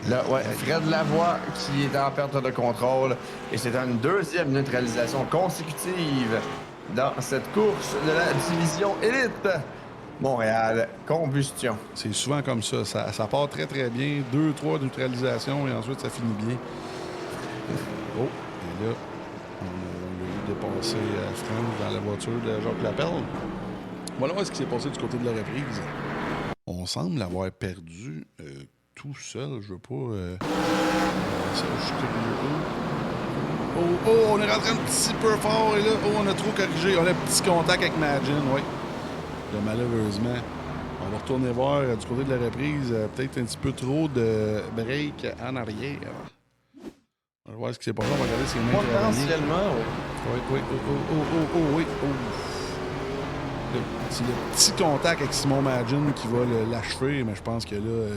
Là, ouais, Fred Lavoie qui est en perte de contrôle. Et c'est une deuxième neutralisation consécutive dans cette course de la division élite. Montréal, combustion. C'est souvent comme ça. Ça part très, très bien. 2-3 neutralisations et ensuite, ça finit bien. Oh, et là, on l'a vu dépasser Franck dans la voiture de Jacques Lapelle. Voilà ce qui s'est passé du côté de la reprise. On semble l'avoir perdu tout seul. Je veux pas... on est rentré un petit peu fort et là, on a trop corrigé. On a un petit contact avec Magin, oui. Là, malheureusement, on va retourner voir du côté de la reprise peut-être un petit peu trop de break en arrière. On va voir ce qui s'est passé. On va regarder ses mains travailler. Potentiellement, oui. Oui. Oui. C'est le petit contact avec Simon Magin qui va l'achever, mais je pense que là,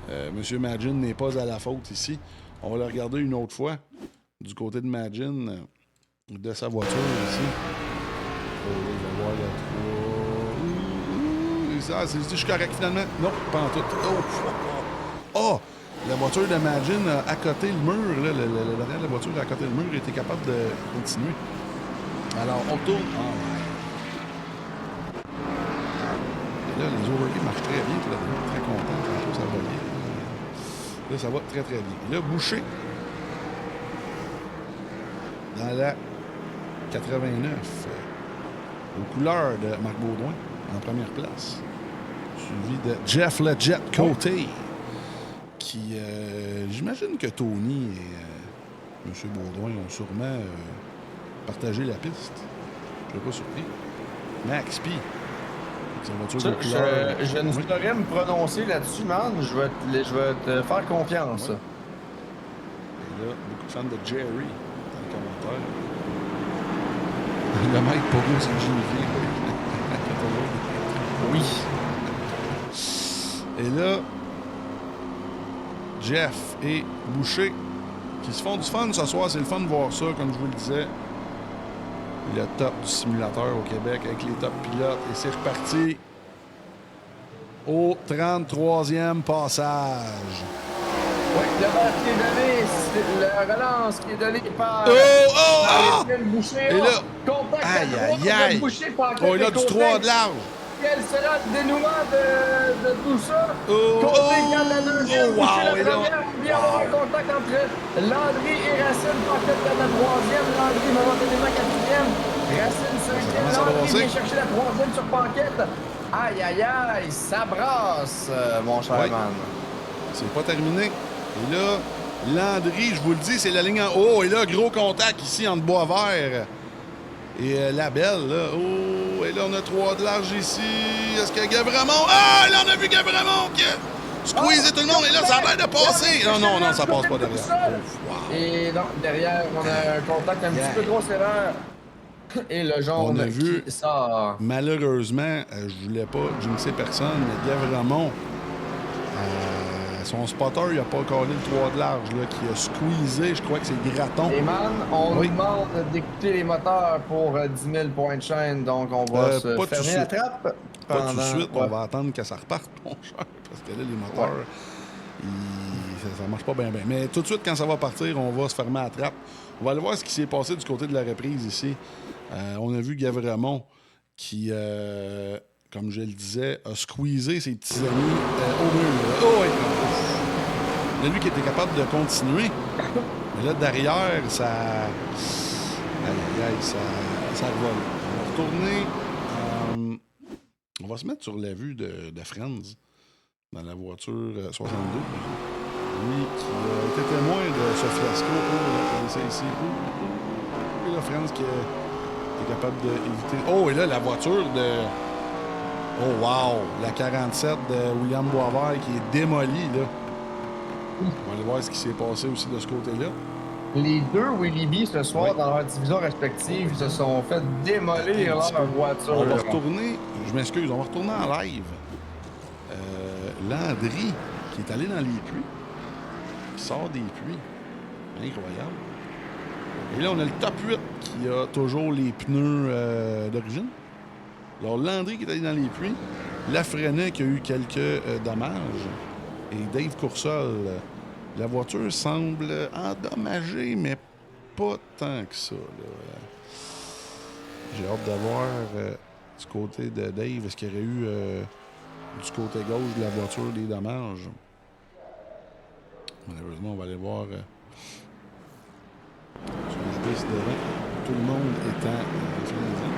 M. Magin n'est pas à la faute ici. On va le regarder une autre fois du côté de Magin, de sa voiture ici. On va voir le 3. Je suis correct finalement. Non, pas en tout. Oh! La voiture de Magin a accoté le mur. Là, le derrière de la voiture a accoté le mur et était capable de continuer. Alors, on tourne. Et là, les overlays marchent très bien. Là, très content. Tantôt, ça va bien. Là, ça va très, très bien. Et là, Boucher, dans la 89, aux couleurs de Marc Baudouin, en première place, suivi de Jeff Le Jet Côté, qui, j'imagine que Tony et M. Baudouin ont sûrement partager la piste. Je ne suis pas surpris. Max P. Avec sa voiture Ça, de couleur. je ne Oui. saurais me prononcer là-dessus, man. Je vais te faire confiance. Ouais. Et là, beaucoup de fans de Jerry dans les commentaires. Le mec Pogo, c'est Geneviève. Oui. Et là, Jeff et Boucher qui se font du fun ce soir. C'est le fun de voir ça, comme je vous le disais. Le top du simulateur au Québec avec les top pilotes. Et c'est reparti au 33e passage. Oui, le verre qui est donné, c'est la relance qui est donnée par Étienne Boucher. Et là, Contact à aïe, droite aïe, aïe. de Boucher, Paquette Oh, il a et du Côté. 3 de large. Quel sera le dénouement de tout ça? Oh, Côté oh, garde la deuxième, oh, Boucher wow, la et là, première. Il vient avoir un contact entre Landry et Racine. Paquette garde la troisième. Landry momentanément quatrième. Racine cinquième. commence à Landry brasser. vient chercher la troisième sur Paquette. Aïe, aïe, aïe, ça brasse, mon cher Ouais. man. C'est pas terminé. Et là, Landry, je vous le dis, c'est la ligne en haut. Et là, gros contact ici entre Boisvert et la belle. Là. Oh, et là, on a 3 de large ici. Est-ce que Gavramont... Ah, là, on a vu Gavramont qui a squeezé tout le monde. Et là, ça a l'air de passer. Non, non, non, ça passe pas derrière. Oh, wow. Et non, derrière, on a un contact un petit peu trop sévère. Et le jaune On a vu. qui sort. Malheureusement, je voulais pas jinxer personne, mais Gavramont, son spotter, il a pas collé le 3 de large, là, qui a squeezé, je crois que c'est Graton. Et man, on Oui. nous demande d'écouter les moteurs pour 10 000 points de chaîne, donc on va se pas tout de fermer la suite. trappe. Pas tout de suite, on Ouais. va attendre que ça reparte, mon cher, parce que là, les moteurs, ça marche pas bien, bien. Mais tout de suite, quand ça va partir, on va se fermer la trappe. On va aller voir ce qui s'est passé du côté de la reprise ici. On a vu Gavramont qui, comme je le disais, a squeezé ses petits amis au mur. Oh, oui! Là, lui qui était capable de continuer. Mais là, derrière, ça... Aïe, aïe, aïe, ça revole. On va retourner... on va se mettre sur la vue de Friends dans la voiture 72. Lui qui a été témoin de ce fiasco. Oh, là, ici. Et là, Friends qui est capable d'éviter... Oh, et là, la voiture de... Oh, wow! La 47 de William Boisvert qui est démolie, là. On va aller voir ce qui s'est passé aussi de ce côté-là. Les deux Willy B ce soir, Oui. dans leur division respective, se sont fait démolir leur voiture. On va retourner... Je m'excuse, on va retourner en live. Landry, qui est allé dans les puits, qui sort des puits. Incroyable. Et là, on a le top 8 qui a toujours les pneus d'origine. Alors, Landry qui est allé dans les puits. Lafrenet qui a eu quelques dommages. Et Dave Coursol. La voiture semble endommagée, mais pas tant que ça. Là. J'ai hâte de voir du côté de Dave, est-ce qu'il y aurait eu du côté gauche de la voiture des dommages. Malheureusement, on va aller voir sur la piste devant. Tout le monde étant finalisant.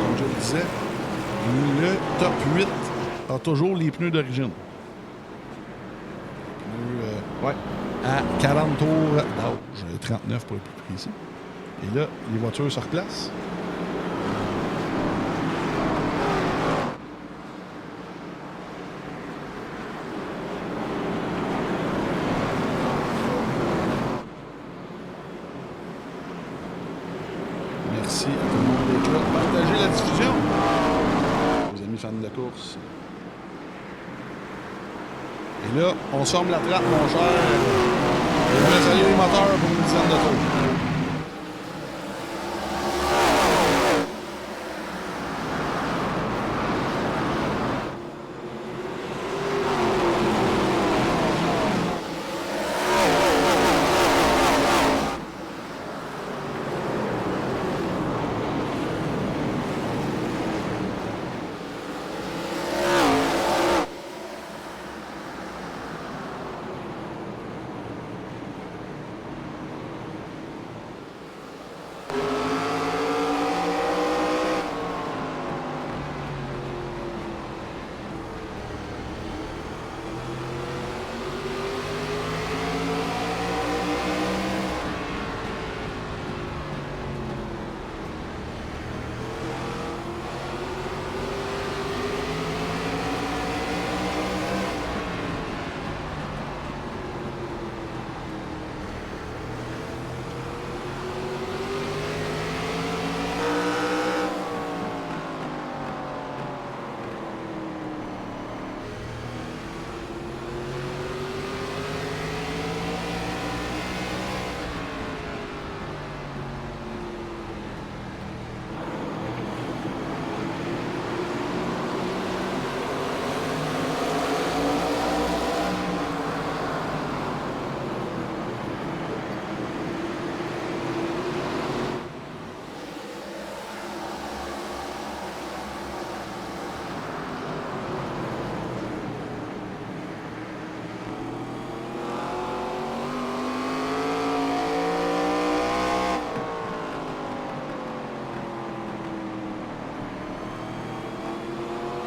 Comme je le disais, le top 8 a toujours les pneus d'origine. Ouais. À 40 tours d'âge, 39 pour être plus précis. Et là, les voitures se replacent. Merci à tout le monde d'être là. Partagez la diffusion. Les amis fans de la course. Et là, on somme la trappe, mon cher. Et on laisse aller les moteurs pour une dizaine de tours.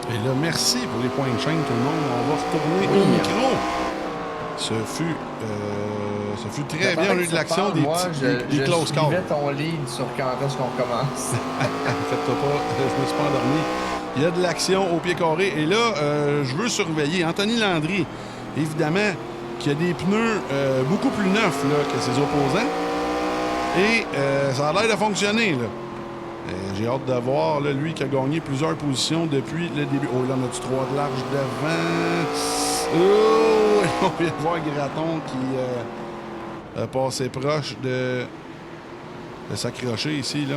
Et là, merci pour les points de chaîne, tout le monde. On va retourner au micro. Ce fut très bien. On a eu de l'action, des close calls. Je suivais ton lead sur quand est-ce qu'on commence. Faites-toi pas, je me suis pas endormi. Il y a de l'action au pied carré. Et là, je veux surveiller Anthony Landry. Évidemment, qui a des pneus beaucoup plus neufs là, que ses opposants. Et ça a l'air de fonctionner. Là. J'ai hâte de voir là, lui qui a gagné plusieurs positions depuis le début. Oh, là, on a du 3 de large devant. Oh, on vient de voir Graton qui a passé proche de s'accrocher ici. Là.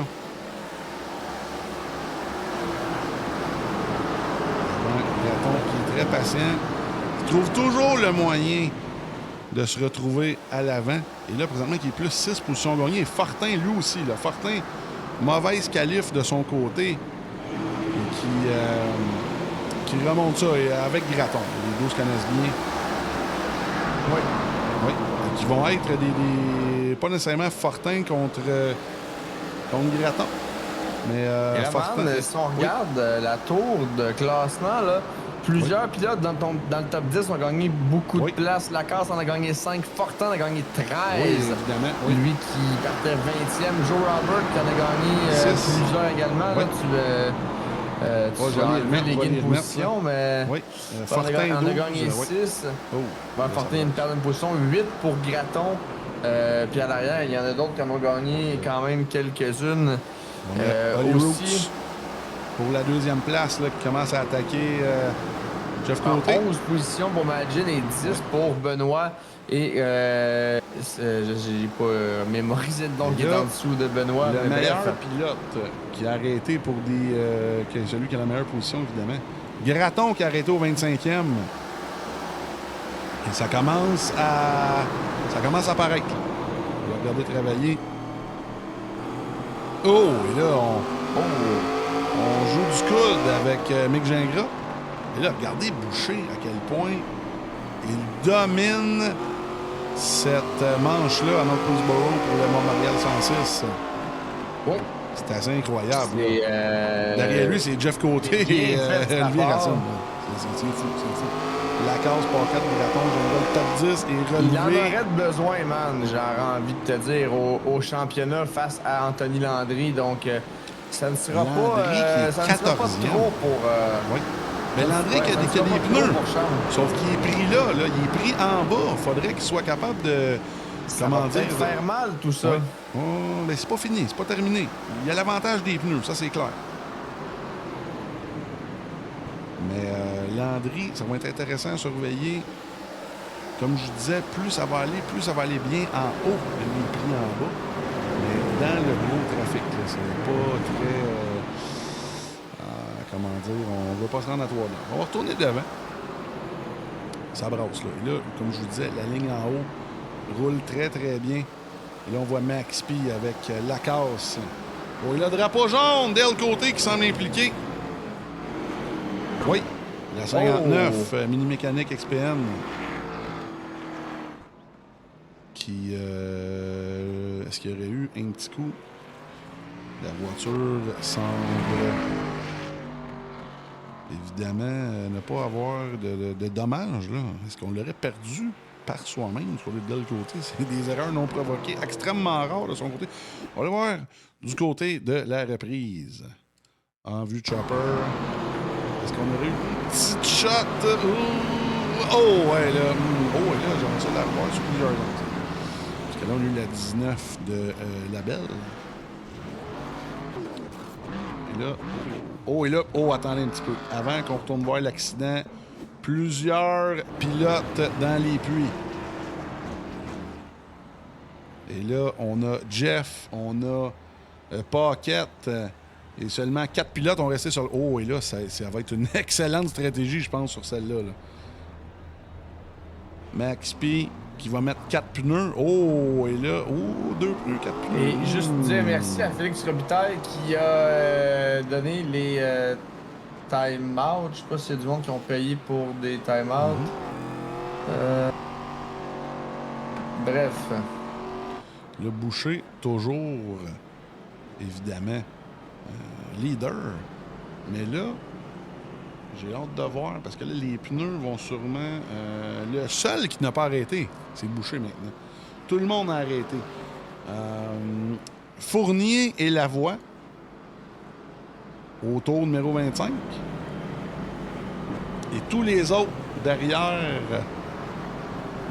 Graton qui est très patient. Il trouve toujours le moyen de se retrouver à l'avant. Et là, présentement, qui est plus 6 positions gagnées. Et Fortin, lui aussi. Là. Fortin, mauvaise qualif de son côté. Et qui remonte ça et avec Graton. Les 12 connaissent bien. Oui. Oui. Et qui vont être des pas nécessairement Fortin contre Graton. Mais Fortin. Si on regarde la tour de classement, là, plusieurs pilotes dans le top 10 ont gagné beaucoup de places. Lacasse en a gagné 5. Fortin en a gagné 13. Oui, évidemment. Oui. Lui qui partait 20e. Joe Robert qui en a gagné plusieurs également. Oui. Là, tu vas enlever les gains de position, mais oui. Fortin en a gagné 6. Fortin a une perte de position. 8 pour Graton. Puis à l'arrière, il y en a d'autres qui en ont gagné quand même quelques-unes. Aussi. Pour la deuxième place, là, qui commence à attaquer Jeff Côté. 11 positions pour Magin et 10 pour Benoît. Et j'ai pas mémorisé le nom qui est en dessous de Benoît. Le meilleur pilote qui a arrêté pour celui qui a la meilleure position, évidemment. Graton qui a arrêté au 25e. Et ça commence à paraître. On va regarder travailler. Oh, et là, on joue du coude avec Mick Gingras. Et là, regardez Boucher à quel point il domine cette manche-là à North-Poolsboro pour le Mont-Marial 106. Oui. C'est assez incroyable. Derrière lui, c'est Jeff Côté et Olivier Racine. C'est fou, c'est fou. Lacasse, Paquette, Graton, Gingras, le top 10 et relevé. Il en aurait besoin, man, j'aurais envie de te dire, au championnat face à Anthony Landry. Donc, ça ne sera pas trop pour... Oui. Mais Landry qui a des pneus. Sauf qu'il est pris là. Il est pris en bas. Il faudrait qu'il soit capable de... Ça va faire mal, tout ça. Oui. Oh, mais c'est pas fini. C'est pas terminé. Il y a l'avantage des pneus. Ça, c'est clair. Mais Landry, ça va être intéressant à surveiller. Comme je disais, plus ça va aller bien en haut que les prix en bas. Mais dans le gros trafic, là, c'est pas très... comment dire, on ne va pas se rendre à 3 là. On va retourner devant. Ça brasse, là. Et là, comme je vous disais, la ligne en haut roule très, très bien. Et là, on voit Max P avec Lacasse. Oh, il a le drapeau jaune Dale Côté qui semble impliqué. Oui, la 59 Mini Mécanique XPN qui... est-ce qu'il y aurait eu un petit coup? La voiture semble évidemment ne pas avoir de dommages. Là. Est-ce qu'on l'aurait perdu par soi-même sur le Dale Côté? C'est des erreurs non provoquées extrêmement rares de son côté. On va aller voir du côté de la reprise. En vue de Chopper. Est-ce qu'on aurait eu une petite shot? Oh, ouais, là. Oh, ouais, là, j'aimerais ça la revoir sur plusieurs autres. Parce que là, on a eu la 19 de Labelle. Et là... Oh, et là... Oh, attendez un petit peu. Avant qu'on retourne voir l'accident, plusieurs pilotes dans les puits. Et là, on a Jeff, on a Paquette... Et seulement 4 pilotes ont resté sur le... Oh, et là, ça va être une excellente stratégie, je pense, sur celle-là. Là. Max P qui va mettre 4 pneus. Oh, et là... Oh, 2 pneus, 4 pneus. Et juste dire merci à Félix Robitaille qui a donné les time-out. Je sais pas s'il y a du monde qui ont payé pour des time-out. Bref. Le Boucher, toujours, évidemment... leader. Mais là, J'ai hâte de voir parce que là, les pneus vont sûrement. Le seul qui n'a pas arrêté, c'est Boucher maintenant. Tout le monde a arrêté. Fournier et Lavoie au tour numéro 25. Et tous les autres derrière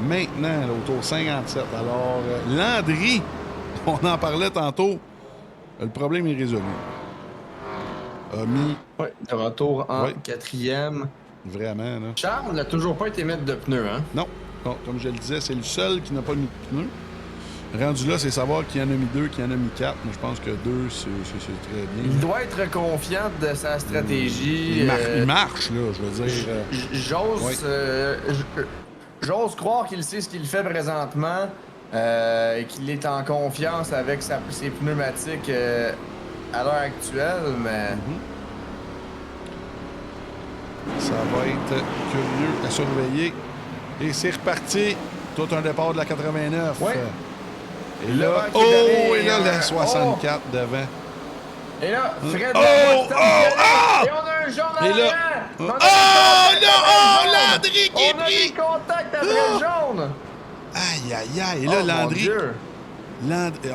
maintenant, là, au tour 57. Alors, Landry, on en parlait tantôt, le problème est résolu. A mis. Oui, de retour en Ouais. 4e. Vraiment, là. Charles n'a toujours pas été mettre de pneus, hein? Non. Non, comme je le disais, c'est le seul qui n'a pas mis de pneus. Rendu là, c'est savoir qui en a mis 2, qui en a mis 4. Mais je pense que 2, c'est très bien. Il doit être confiant de sa stratégie. Il marche, là, je veux dire. J'ose croire qu'il sait ce qu'il fait présentement et qu'il est en confiance avec ses pneumatiques à l'heure actuelle, mais... Ça va être curieux à surveiller. Et c'est reparti. Tout un départ de la 89. Ouais. Et là, vent qui est donné, et là, la 64 devant. Et là, Fred... Et on a un jaune en Et là- arrière! Landry qui est On a des pris! contacts après le jaune! Aïe, aïe, aïe. Et là, Oh, mon Landry, Dieu.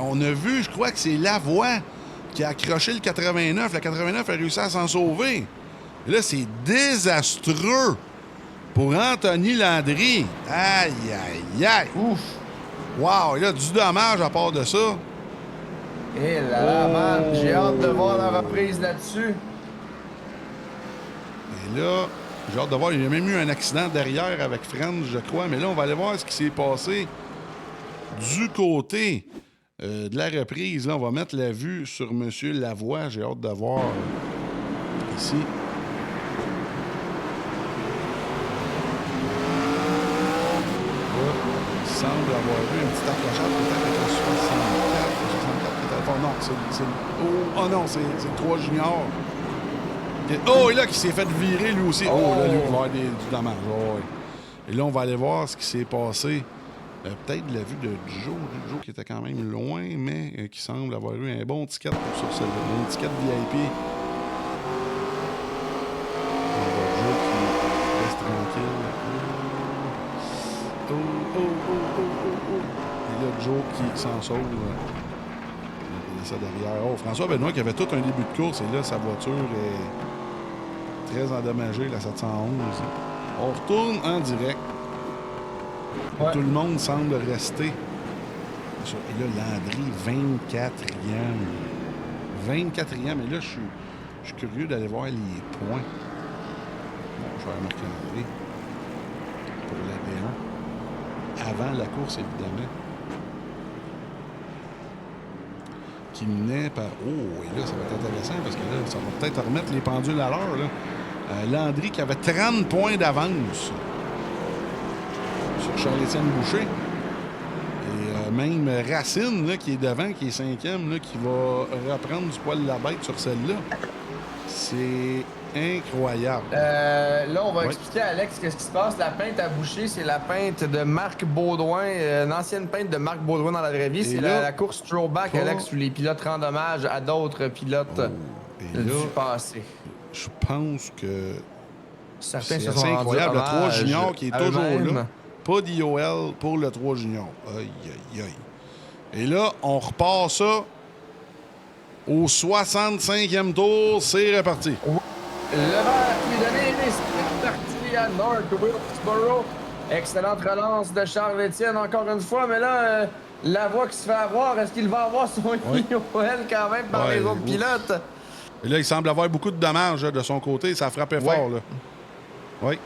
on a vu, je crois que c'est Lavoie qui a accroché le 89. La 89 a réussi à s'en sauver. Et là, c'est désastreux pour Anthony Landry. Aïe, aïe, aïe. Ouf! Wow, et là, du dommage à part de ça. Et là, man, j'ai hâte de voir la reprise là-dessus. Et là, j'ai hâte de voir. Il y a même eu un accident derrière avec Franz, je crois. Mais là, on va aller voir ce qui s'est passé du côté de la reprise. Là, on va mettre la vue sur M. Lavoie. J'ai hâte de voir ici. Là, il semble avoir eu un petit accrochage peut-être avec le 64. Le 64 peut-être. Oh non, oh non, c'est le 3 junior. Oh, et là, qui s'est fait virer lui aussi. Oh, là, lui, il va avoir du dommage. Oh, ouais. Et là, on va aller voir ce qui s'est passé. Peut-être de la vue de Joe. Joe qui était quand même loin, mais qui semble avoir eu un bon ticket sur celle-là. Un ticket VIP. On voit Joe qui reste tranquille. Oh. Et là, Joe qui s'en sauve. Il laisse ça derrière. Oh, François Benoît qui avait tout un début de course. Et là, sa voiture est très endommagée, la 711. On retourne en direct. Ouais. Tout le monde semble rester. Et là, Landry, 24e. 24e. Et là, je suis curieux d'aller voir les points. Bon, je vais remarquer Landry pour la D1. Avant la course, évidemment. Qui menait par... Oh, et là, ça va être intéressant parce que là, ça va peut-être remettre les pendules à l'heure. Landry qui avait 30 points d'avance sur Charles-Étienne Boucher. Et même Racine, là, qui est devant, qui est 5e, là, qui va reprendre du poil de la bête sur celle-là. C'est incroyable. Là, on va Ouais. expliquer à Alex qu'est-ce qui se passe. La peinte à Boucher, c'est la peinte de Marc Baudouin, une ancienne peinte de Marc Baudouin dans la vraie vie. Et C'est là, la course throwback, pas- Alex, où les pilotes rendent hommage à d'autres pilotes Et du là, passé. je pense que Certains c'est se sont assez rendus incroyable. Le 3 hommage junior qui est à toujours eux-mêmes. là. Pas d'IOL pour le 3 junior. Aïe, aïe, aïe. Et là, on repart ça au 65e tour. C'est reparti. Le vert qui est donné, c'est parti à North Wilkesboro. Excellente relance de Charles-Étienne encore une fois, mais là, la voix qui se fait avoir, est-ce qu'il va avoir son IOL quand même par Ouais, les autres ouf. pilotes? Et là, il semble avoir beaucoup de dommages de son côté. Ça frappait fort, là. Oui.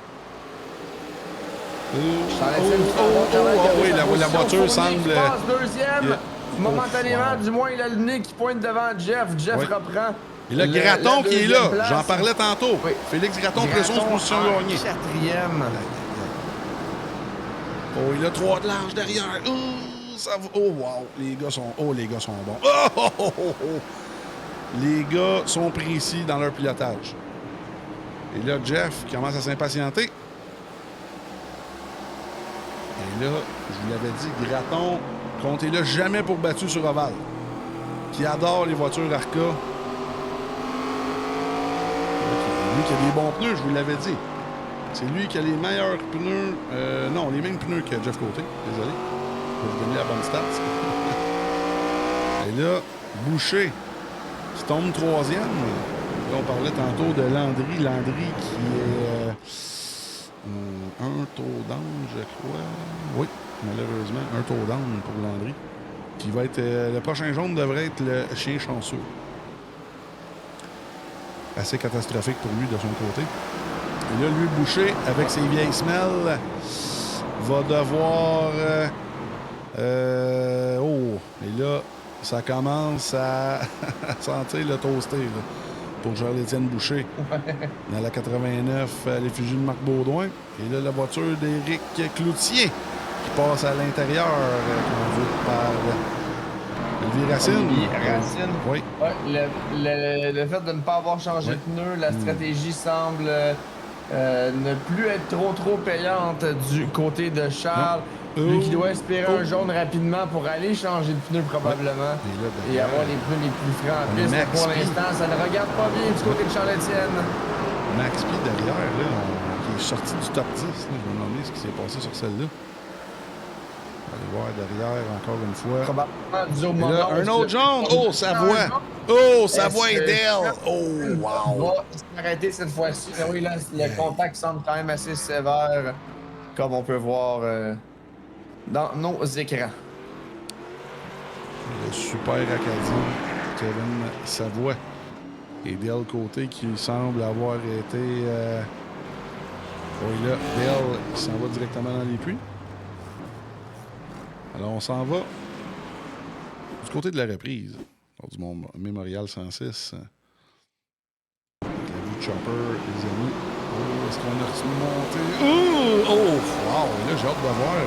Charles-Étienne qui s'en va quand même, oui, sa la position. voiture Fournier semble... qui passe deuxième. Yeah. Momentanément, Wow. du moins, il a le nez qui pointe devant Jeff. Jeff Oui. reprend. Et là, la Gratton qui est là. deuxième place. J'en parlais tantôt. Oui. Félix Gratton, pression de position en gagnée. quatrième. Oh, il a 3 de large derrière. Oh, ça va. Oh, wow. Les gars sont bons. Oh. Les gars sont précis dans leur pilotage. Et là, Jeff commence à s'impatienter. Et là, je vous l'avais dit, Gratton, comptez-le jamais pour battu sur Oval. Qui adore les voitures Arca. Là, qui Lui qui a des bons pneus, je vous l'avais dit. C'est lui qui a les meilleurs pneus. Non, les mêmes pneus que Jeff Côté. Désolé. Je vais vous donner la bonne stat. Et là, Boucher qui tombe troisième. Là, on parlait tantôt de Landry. Landry qui est un tour d'ange, je crois. Oui, malheureusement, un tour d'ange pour Landry. Qui va être. Le prochain jaune devrait être le chien chanceux. Assez catastrophique pour lui de son côté. Et là, lui, Boucher, avec ses vieilles semelles, va devoir... oh! Et là, ça commence à sentir le toasté là, pour Charles-Étienne Boucher. Dans la 89, à l'effigie de Marc Baudouin. Et là, la voiture d'Éric Cloutier qui passe à l'intérieur, conduite par Olivier Racine. Olivier Racine. Oui. Ouais, le fait de ne pas avoir changé de pneu, la stratégie semble ne plus être trop payante du côté de Charles. Lui qui doit espérer un jaune rapidement pour aller changer de pneu probablement. Et avoir les pneus les plus frais en piste. Mais pour l'instant, ça ne regarde pas bien du côté de Charles-Étienne. Max P derrière, là, qui est sorti du top 10. Là, je vais me demander ce qui s'est passé sur celle-là. On va aller voir derrière encore une fois. Probablement du au Et moment là, un autre jaune. Oh, Savoie. Oh, Savoie et Dell. Oh, wow. Va s'arrêter cette fois-ci. Mais oui, là, le contact semble quand même assez sévère, comme on peut voir dans nos écrans. Le super Acadien, Kevin Savoie. Et Dell Côté qui semble avoir été... Oui, là, Dell s'en va directement dans les puits. Alors, on s'en va du côté de la reprise. Lors du Mont Mémorial 106. La vue de Chopper, les amis. Oh, est-ce qu'on a reçu monter? Oh! Wow! Et là, j'ai hâte de voir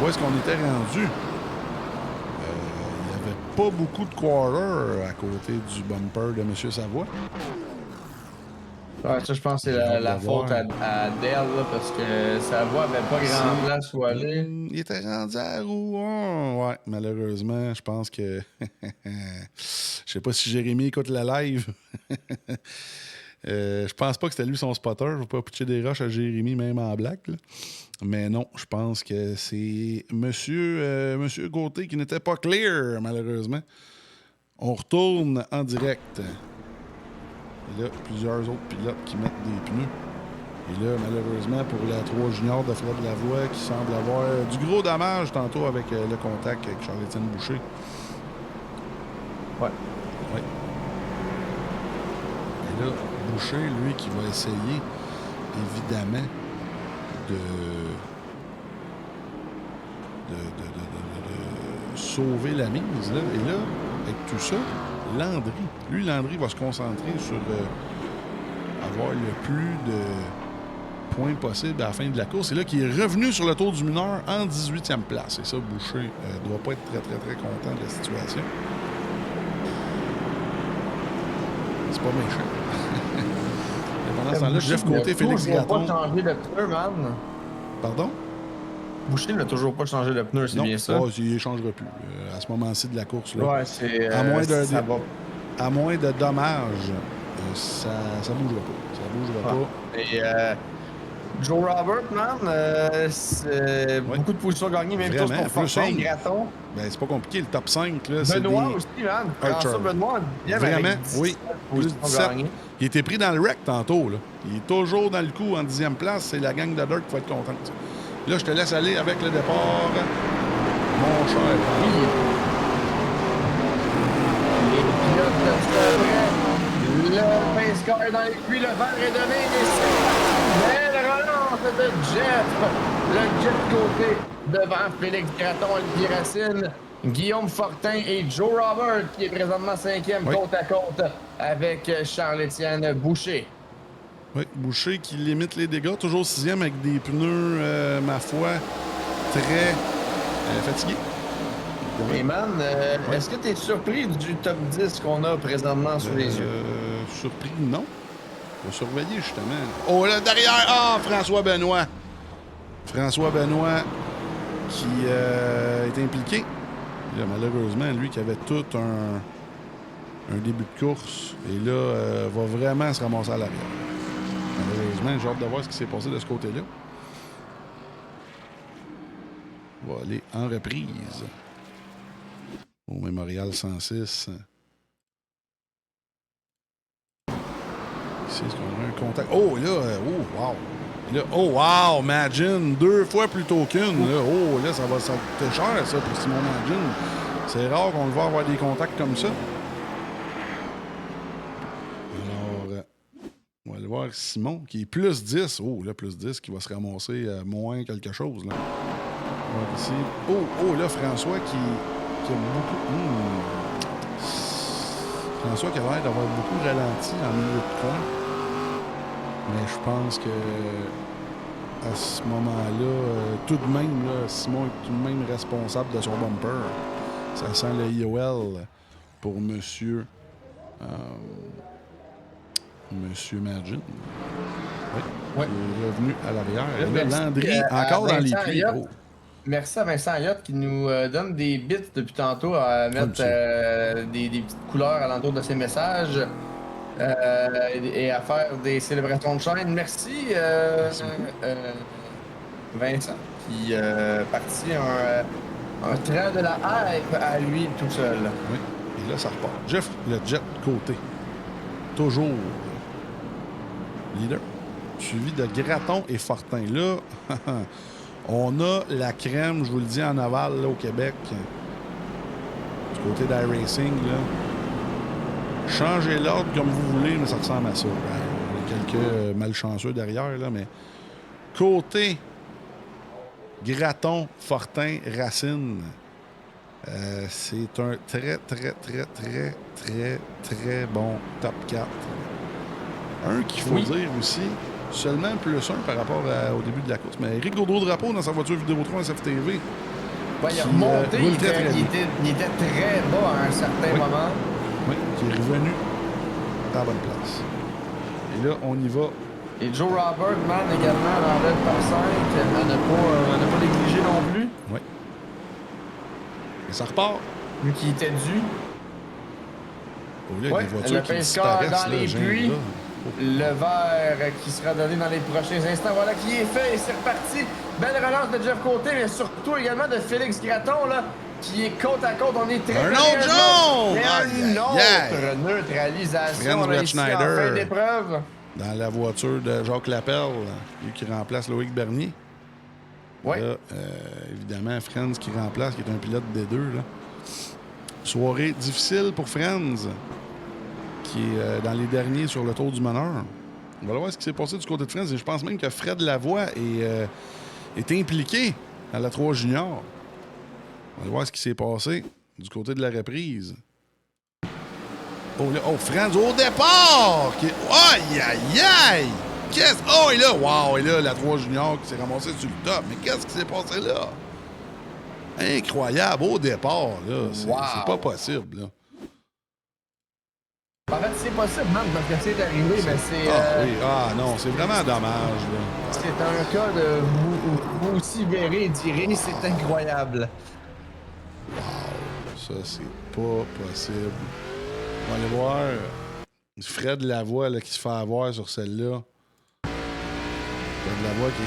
où est-ce qu'on était rendu. Il n'y avait pas beaucoup de quarter à côté du bumper de M. Savoie. Ouais, ça, je pense que c'est la faute à Dell, là, parce que Savoie n'avait pas grand place où aller. Il était rendu à Rouen. Ouais, malheureusement, je pense que... Je sais pas si Jérémy écoute la live. Je pense pas que c'était lui son spotter. Je ne vais pas pitcher des roches à Jérémy, même en black. Là. Mais non, je pense que c'est Monsieur Gauthier qui n'était pas clear, malheureusement. On retourne en direct. Et là, plusieurs autres pilotes qui mettent des pneus. Et là, malheureusement, pour la 3 junior de Fred Lavoie, qui semble avoir du gros dommage tantôt avec le contact avec Charles-Étienne Boucher. Ouais. Oui. Et là, Boucher, lui, qui va essayer, évidemment, de sauver la mise. Là. Et là, avec tout ça, Landry va se concentrer sur avoir le plus de points possible à la fin de la course. C'est là qu'il est revenu sur le Tour du Mineur en 18e place. Et ça, Boucher ne doit pas être très content de la situation. C'est pas méchant. Et pendant ce temps-là, Jeff Côté, Félix Gratton... Il n'a pas changé de pneu, man. Pardon? Boucher n'a toujours pas changé de pneu, c'est bien ça? Non, il ne changera plus. À ce moment-ci de la course. Là. Ouais, c'est... à moins de dommages, ça ne bougera pas. Ça bougera pas. Et Joe Robert, man, beaucoup de positions gagnées, même chose pour Fortin et Gratton. Ben, c'est pas compliqué. Le top 5, là, c'est Benoît aussi, man. François Benoît, vraiment, oui. Plus 17. Il était pris dans le wreck tantôt, là. Il est toujours dans le coup en 10e place. C'est la gang de Dirt qui va être contente. Là, je te laisse aller avec le départ, mon cher. Oui. Les pilotes de le pace car dans les puits, le verre est donné, belle relance de Jeff. Le Jeff Côté devant Félix Gratton, Olivier Racine, Guillaume Fortin et Joe Robert qui est présentement 5e côte à côte avec Charles-Étienne Boucher. Oui, Boucher qui limite les dégâts, toujours 6e avec des pneus, ma foi, très fatigués. Et man, est-ce que tu es surpris du top 10 qu'on a présentement sous les yeux? Surpris, non. On va surveiller, justement. Oh, là, derrière! François Benoît. François Benoît qui est impliqué. Là, malheureusement, lui qui avait tout un début de course, et là, va vraiment se ramasser à l'arrière. sérieusement. J'ai hâte de voir ce qui s'est passé de ce côté-là. On va aller en reprise. Au Mémorial 106. Ici, est-ce qu'on a un contact? Oh, là, oh, wow! Là, oh, wow! Magin, 2 fois plutôt qu'une. Là. Oh, là, ça va coûter cher, ça, pour Simon Magin. C'est rare qu'on le voit avoir des contacts comme ça. Alors, on va aller voir Simon, qui est plus 10. Oh, là, plus 10, qui va se ramasser à moins quelque chose, là. On va voir ici. Oh, là, François qui a beaucoup... François qui a l'air d'avoir beaucoup ralenti en milieu de coin. Mais je pense que à ce moment-là, tout de même, là, Simon est tout de même responsable de son bumper. Ça sent le IOL pour Monsieur Magin. Oui. Ouais. Il est revenu à l'arrière. Là, Là, Landry, encore dans les pluies. Oh. Merci à Vincent Ayotte qui nous donne des bits depuis tantôt à mettre des petites couleurs alentour de ses messages et à faire des célébrations de chaîne. Merci, Vincent qui partit un train de la hype à lui tout seul. Oui, et là ça repart. Jeff, le jet côté. Toujours leader. Suivi de Gratton et Fortin. Là, on a la crème, je vous le dis, en aval, là, au Québec. Du côté d'iRacing, là. Changez l'ordre comme vous voulez, mais ça ressemble à ça. Il y a quelques malchanceux derrière, là, mais côté Gratton, Fortin, Racine, c'est un très bon top 4. Un qu'il faut dire aussi, seulement plus 1 par rapport au début de la course. Mais Éric Gaudreau-Drapeau, dans sa voiture Vidéotron SFTV, ouais, il a remonté, il était très bas à un certain moment. Oui, qui est revenu à la bonne place. Et là, on y va. Et Joe Robert, man, également, dans le par 5, à ne pas négliger non plus. Oui. Et ça repart. Lui qui était dû. Oh, là, ouais, des voitures le qui pace car disparaissent, dans là, les pluies. Le vert qui sera donné dans les prochains instants. Voilà qui est fait et c'est reparti. Belle relance de Jeff Côté, mais surtout également de Félix Gratton, là, qui est côte à côte. On est très un autre jaune! Et une autre neutralisation là, ici, en fin d'épreuve. Dans la voiture de Jacques Lapelle, lui qui remplace Loïc Bernier. Oui. Là, évidemment, Franz qui remplace, qui est un pilote des deux. Là. Soirée difficile pour Franz, qui est dans les derniers sur le tour du meneur. On va voir ce qui s'est passé du côté de Franz. Et je pense même que Fred Lavoie est impliqué dans la 3 junior. On va voir ce qui s'est passé du côté de la reprise. Oh, là, Franz au départ! Aïe, aïe, aïe! Oh, et là, wow! Et là, la 3 junior qui s'est ramassée sur le top. Mais qu'est-ce qui s'est passé là? Incroyable, au départ, là. C'est pas possible, là. En fait, c'est possible, même, parce que c'est arrivé, mais c'est... oui, non, c'est vraiment dommage, là. C'est un cas de vous aussi verrez et direz, c'est incroyable. Wow, ça, c'est pas possible. On va aller voir Fred Lavoie là, qui se fait avoir sur celle-là. Fred Lavoie qui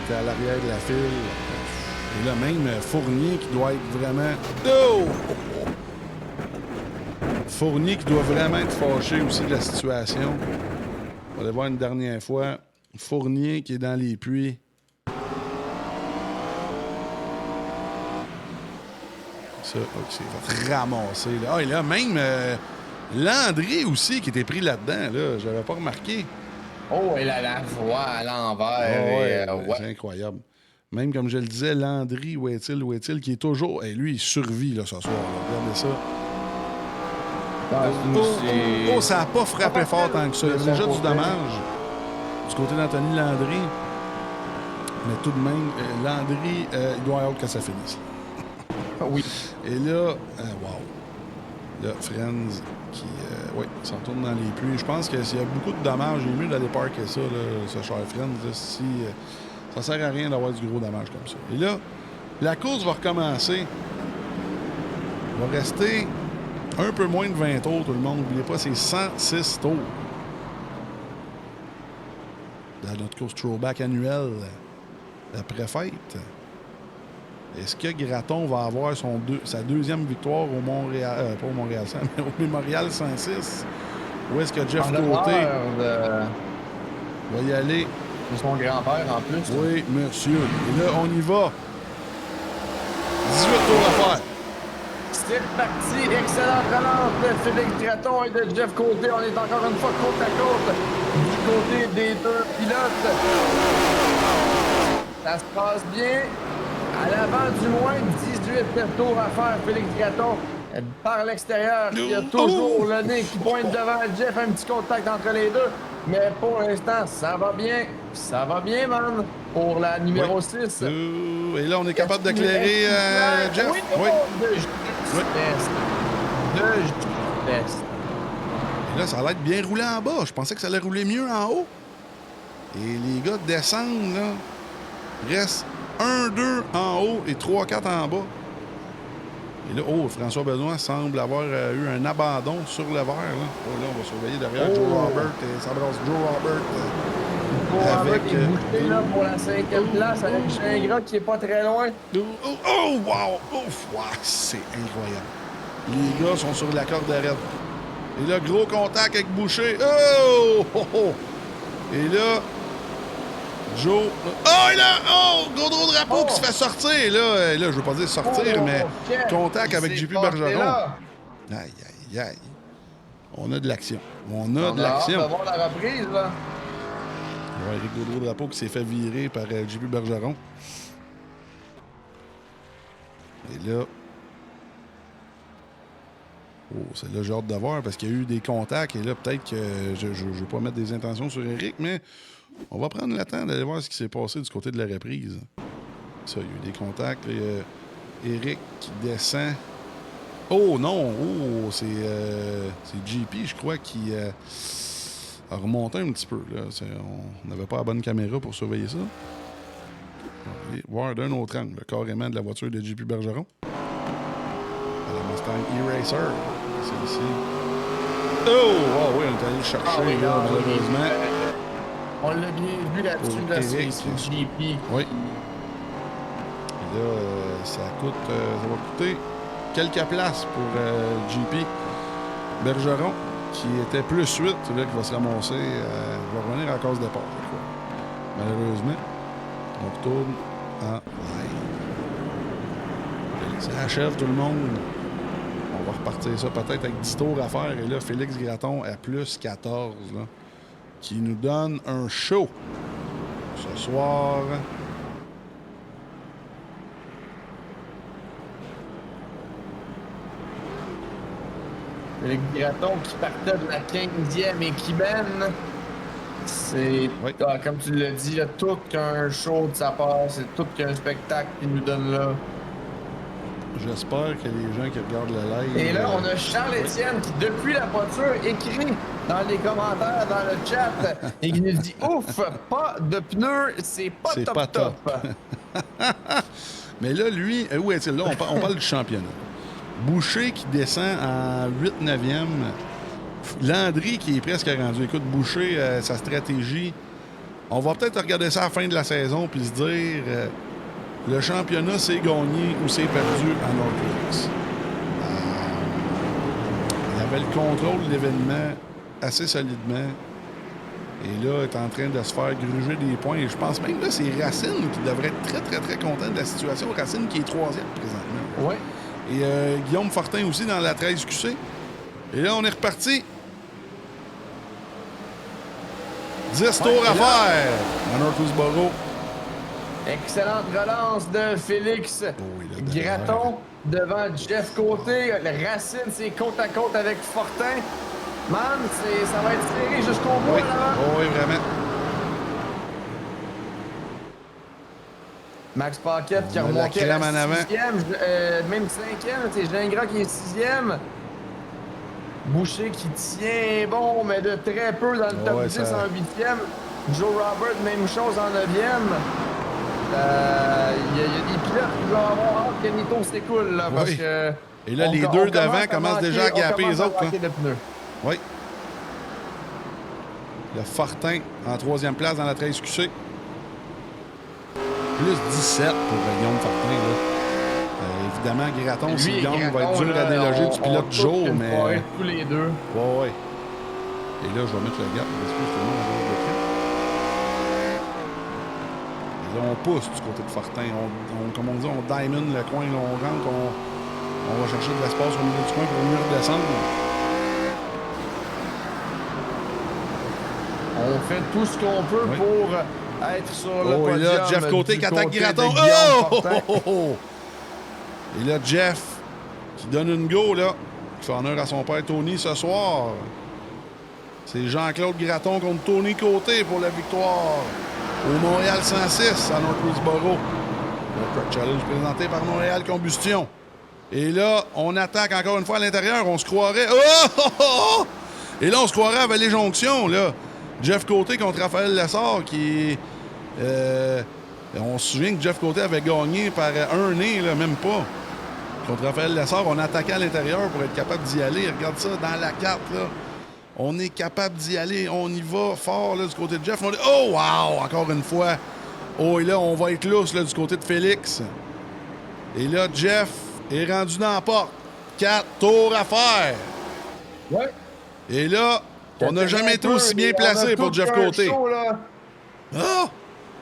était à l'arrière de la file. Et là, même Fournier qui doit être vraiment... Oh! Fournier qui doit vraiment être fâché aussi de la situation. On va aller voir une dernière fois. Fournier qui est dans les puits. Ça, c'est fait ramasser. Là. Ah, et là, même Landry aussi qui était pris là-dedans. Là. Je l'avais pas remarqué. Oh, et la voix à l'envers. Ouais. C'est incroyable. Même comme je le disais, Landry, où est-il, qui est toujours... Et lui, il survit là, ce soir. Là. Regardez ça. Ça n'a pas frappé fort tant que ça. Il y avait déjà du dommage du côté d'Anthony Landry. Mais tout de même, Landry, il doit avoir que ça finisse. Oui. Et là, wow. Là, Franz qui s'en tourne dans les pluies. Je pense que s'il y a beaucoup de dommages, il est mieux d'aller parker ça, là, ce cher Franz. Là, si, ça sert à rien d'avoir du gros dommage comme ça. Et là, la course va recommencer. Il va rester un peu moins de 20 tours, tout le monde. N'oubliez pas, c'est 106 tours. dans notre course throwback annuelle après-fête. Est-ce que Gratton va avoir sa deuxième victoire au Montréal, pas au Montréal 100, mais au Mémorial 106? Ou est-ce que Jeff Côté va y aller? C'est son grand-père en plus. Oui, monsieur. Et là, on y va. 18 tours à faire. C'est parti. Excellente relance de Félix Gratton et de Jeff Côté. On est encore une fois côte à côte du côté des deux pilotes. Ça se passe bien. À l'avant du moins, 18 tours à faire. Félix Gratton par l'extérieur. Il y a toujours le nez qui pointe devant Jeff. Un petit contact entre les deux. Mais pour l'instant, ça va bien. Ça va bien, man. Pour la numéro 6. Et là, on est capable d'éclairer Jeff. Oui. De Best. Et là, ça allait être bien roulé en bas. Je pensais que ça allait rouler mieux en haut. Et les gars descendent, là. Reste 1-2 en haut et 3-4 en bas. Et là, François Benoît semble avoir eu un abandon sur le verre. Là, là on va surveiller derrière Joe Robert. Et ça brasse Joe Robert. Avec est bouché là, pour la 5e place avec Gingras qui est pas très loin. Wow! Ouf! Wow, c'est incroyable. Les gars sont sur la corde d'arrêt. Et là, gros contact avec Boucher. Et là, Joe. Et là, gros drapeau qui se fait sortir. Là, je veux pas dire sortir, mais contact avec JP Bergeron. Aïe. On a de l'action. On a de l'action. On va voir la reprise, là. Ouais, Eric Gaudreau-Drapeau qui s'est fait virer par JP Bergeron. Et là... c'est là j'ai hâte de voir parce qu'il y a eu des contacts. Et là, peut-être que je ne vais pas mettre des intentions sur Eric, mais on va prendre le temps d'aller voir ce qui s'est passé du côté de la reprise. Ça, il y a eu des contacts. Là, Eric qui descend. Oh non! C'est JP, je crois, qui... a remonté un petit peu. Là. On n'avait pas la bonne caméra pour surveiller ça. On va voir d'un autre angle, carrément de la voiture de JP Bergeron. À la Mustang E-Racer. C'est ici. Oui, on est allé le chercher, là, malheureusement. On l'a bien vu là-dessus, là, c'est JP. Oui. Et là, ça va coûter quelques places pour JP Bergeron, qui était plus 8, là, qui va se ramasser, va revenir à cause de départ. Malheureusement, on retourne en live. Ça achève tout le monde. On va repartir ça peut-être avec 10 tours à faire. Et là, Félix Gratton à plus 14, là, qui nous donne un show ce soir. Le Gratton qui partait de la 15e et qui mène. C'est, comme tu l'as dit, là, tout qu'un show de sa part. C'est tout qu'un spectacle qu'il nous donne là. J'espère que les gens qui regardent le live... Et là, on a Charles-Étienne qui, depuis la voiture, écrit dans les commentaires, dans le chat, et qui nous dit « Ouf, pas de pneus, c'est pas top. » Mais là, lui, où est-il? Là, on parle du championnat. Boucher qui descend en 8-9e. Landry qui est presque rendu. Écoute, Boucher, sa stratégie, on va peut-être regarder ça à la fin de la saison puis se dire le championnat, c'est gagné ou c'est perdu à Northwoods. Il avait le contrôle de l'événement assez solidement. Et là, est en train de se faire gruger des points. Et je pense même que c'est Racine qui devrait être très, très, très content de la situation. Racine qui est 3e présentement. Oui. Et Guillaume Fortin aussi dans la 13QC. Et là, on est reparti. 10 tours à faire à Northwoodsboro. Excellente relance de Félix Gratton devant Jeff Côté. Le Racine, c'est côte à côte avec Fortin. Man, ça va être serré jusqu'au bout. Oui, vraiment. Max Paquette qui a remonté à la 6e, même 5e. C'est Gingras qui est 6e. Boucher qui tient bon, mais de très peu dans le top 10 en 8e. Joe Robert, même chose en 9e. Il y a des pilotes qui doivent avoir hâte que Nito s'écoule. Là, parce que et là, les deux devant commencent déjà à gaper les autres. Oui. Le Fortin en 3e place dans la 13QC. Plus 17 pour Guillaume Fortin. Là. Évidemment, Graton, s'il gagne, va être dur à déloger du pilote du jour, mais... tous les deux. Ouais. Et là, je vais mettre le gap. Et là, on pousse du côté de Fortin. Comme on dit, on diamond le coin. Là, on rentre, on va chercher de l'espace au milieu du coin pour mieux redescendre. On fait tout ce qu'on peut pour être sur le podium. Et là, Jeff Côté qui attaque Graton. Oh! Et là, Jeff qui donne une go, là. Qui fait honneur à son père Tony ce soir. C'est Jean-Claude Graton contre Tony Côté pour la victoire au Montréal 106 à North Woodsboro. Le Truck Challenge présenté par Montréal Combustion. Et là, on attaque encore une fois à l'intérieur. On se croirait... Oh! Et là, on se croirait à Vallée-Jonction, là. Jeff Côté contre Raphaël Lessard qui... on se souvient que Jeff Côté avait gagné par un nez, là, même pas. Contre Raphaël Lessard, on attaquait à l'intérieur pour être capable d'y aller. Regarde ça dans la carte, là. On est capable d'y aller. On y va fort, là, du côté de Jeff. On dit, oh, wow! Encore une fois. Oh, et là, on va être lousse, là, du côté de Félix. Et là, Jeff est rendu dans la porte. 4 tours à faire. Ouais. Et là, on n'a jamais été aussi bien placé pour Jeff Côté. Ah!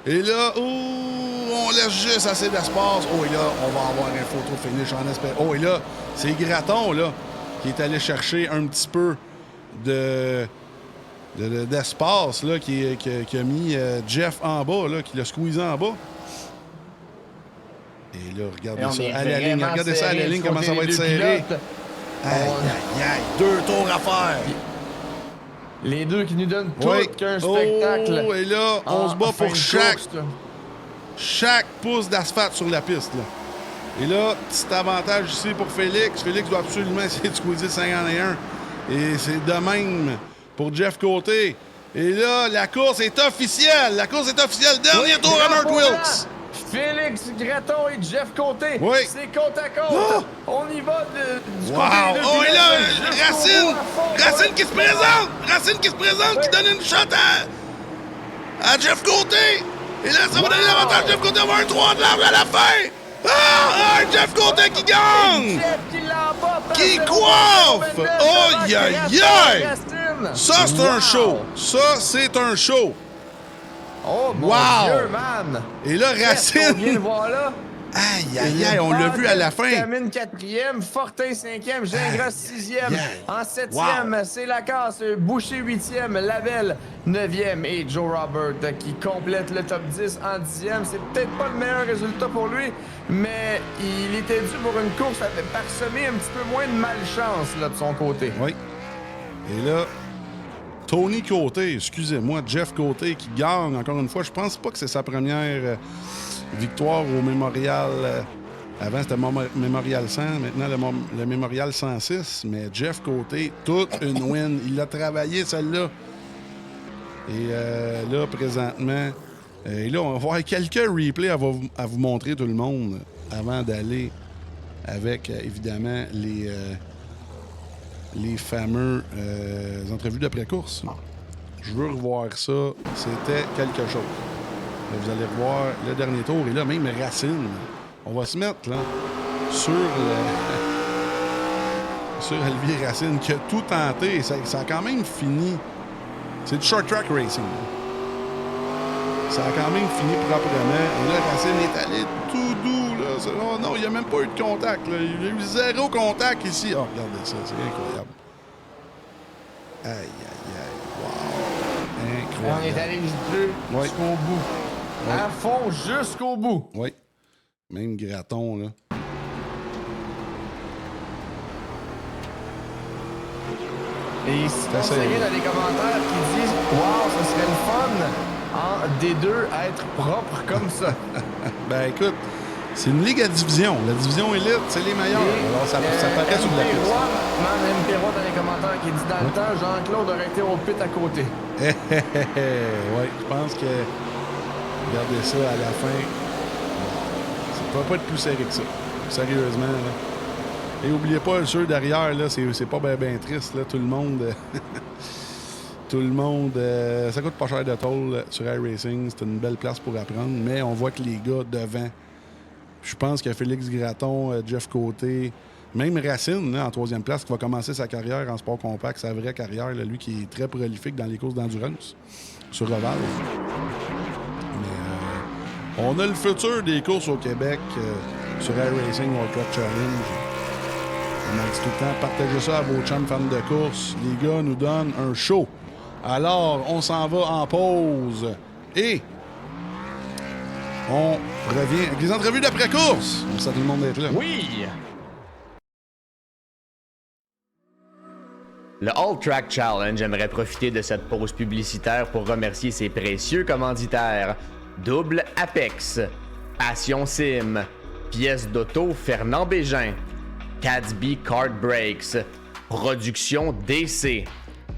Et là, on laisse juste assez d'espace. Oh, et là, on va avoir un photo finish en espérant. Oh, et là, c'est Graton, là, qui est allé chercher un petit peu d'espace, là, qui a mis Jeff en bas, là, qui l'a squeezé en bas. Et là, regardez ça à la ligne. Regardez ça à la ligne, comment ça va être serré. Aïe, 2 tours à faire. Les deux qui nous donnent tout qu'un spectacle. Oh, et là, on se bat pour chaque pouce d'asphalte sur la piste. Là. Et là, petit avantage ici pour Félix. Félix doit absolument essayer de squeezer 51. Et c'est de même pour Jeff Côté. Et là, la course est officielle. Dernier tour à North Wilkes. Félix Graton et Jeff Côté. Oui. C'est côte à côte. Oh. On y va du côté Wow! des deux Oh, et là, pilotes. Racine qui se présente! Qui donne une shot à Jeff Côté! Et là, ça va donner l'avantage. Jeff Côté va avoir un 3 de large à la fin! Jeff Côté qui gagne! Jeff qui l'emporte. Qui coiffe! Oh, aïe! Ça, c'est un show! Ça, c'est un show! Oh, mon Dieu, man! Et là, Racine... On vient de voir là. Aïe, on l'a vu à la fin. Termine 4e, Fortin 5e, Gingras 6e. En 7e, c'est Lacasse, Boucher 8e, Lavelle 9e et Joe Robert qui complète le top 10 en 10e. C'est peut-être pas le meilleur résultat pour lui, mais il était dû pour une course parsemée un petit peu moins de malchance là, de son côté. Oui. Et là, Tony Côté, excusez-moi, Jeff Côté qui gagne encore une fois. Je pense pas que c'est sa première... victoire au Mémorial. Avant, c'était Mémorial 100. Maintenant, le Mémorial 106. Mais Jeff Côté, toute une win. Il a travaillé, celle-là. Et là, présentement... et là, on va voir quelques replays à vous montrer, tout le monde, avant d'aller avec, évidemment, les fameux entrevues d'après-course. Je veux revoir ça. C'était quelque chose. Là, vous allez revoir le dernier tour. Et là, même Racine, on va se mettre là, sur Olivier Racine, qui a tout tenté. Ça a quand même fini. C'est du short track racing. Ça a quand même fini proprement. Et là, Racine est allé tout doux. Là. Oh non, il n'y a même pas eu de contact. Là. Il y a eu 0 contact ici. Oh, regardez ça, c'est incroyable. Aïe. Wow. Incroyable. On est allé jusqu'au bout. Ouais. À fond, jusqu'au bout. Oui. Même Graton, là. Et si on se regarde dans les commentaires qui disent « Wow, ce serait le fun en D2 être propre comme ça. » Ben écoute, c'est une ligue à division. La division élite, c'est les meilleurs. Alors ça paraît sur la piste. MP Roy dans les commentaires qui dit « Dans le temps, Jean-Claude aurait été au pit à côté. » Oui, je pense que... Regardez ça à la fin. Ça ne peut pas être plus serré que ça. Sérieusement, là. Et oubliez pas, ceux derrière, là, c'est pas bien triste, là. Tout le monde... Tout le monde... ça coûte pas cher de tôle sur iRacing. C'est une belle place pour apprendre. Mais on voit que les gars devant... Je pense que Félix Graton, Jeff Côté, même Racine, là, en troisième place, qui va commencer sa carrière en sport compact, sa vraie carrière, là, lui qui est très prolifique dans les courses d'endurance sur Oval. Mais on a le futur des courses au Québec sur iRacing World Truck Challenge. On a dit tout le temps, partagez ça à vos chums fans de course. Les gars nous donnent un show. Alors, on s'en va en pause et on revient avec les entrevues d'après-course. Merci à tout le monde d'être là. Oui! Le All Track Challenge aimerait profiter de cette pause publicitaire pour remercier ses précieux commanditaires. Double Apex, Passion Sim, Pièces d'auto Fernand Bégin, Cadsby Kart Brakes, Production DC,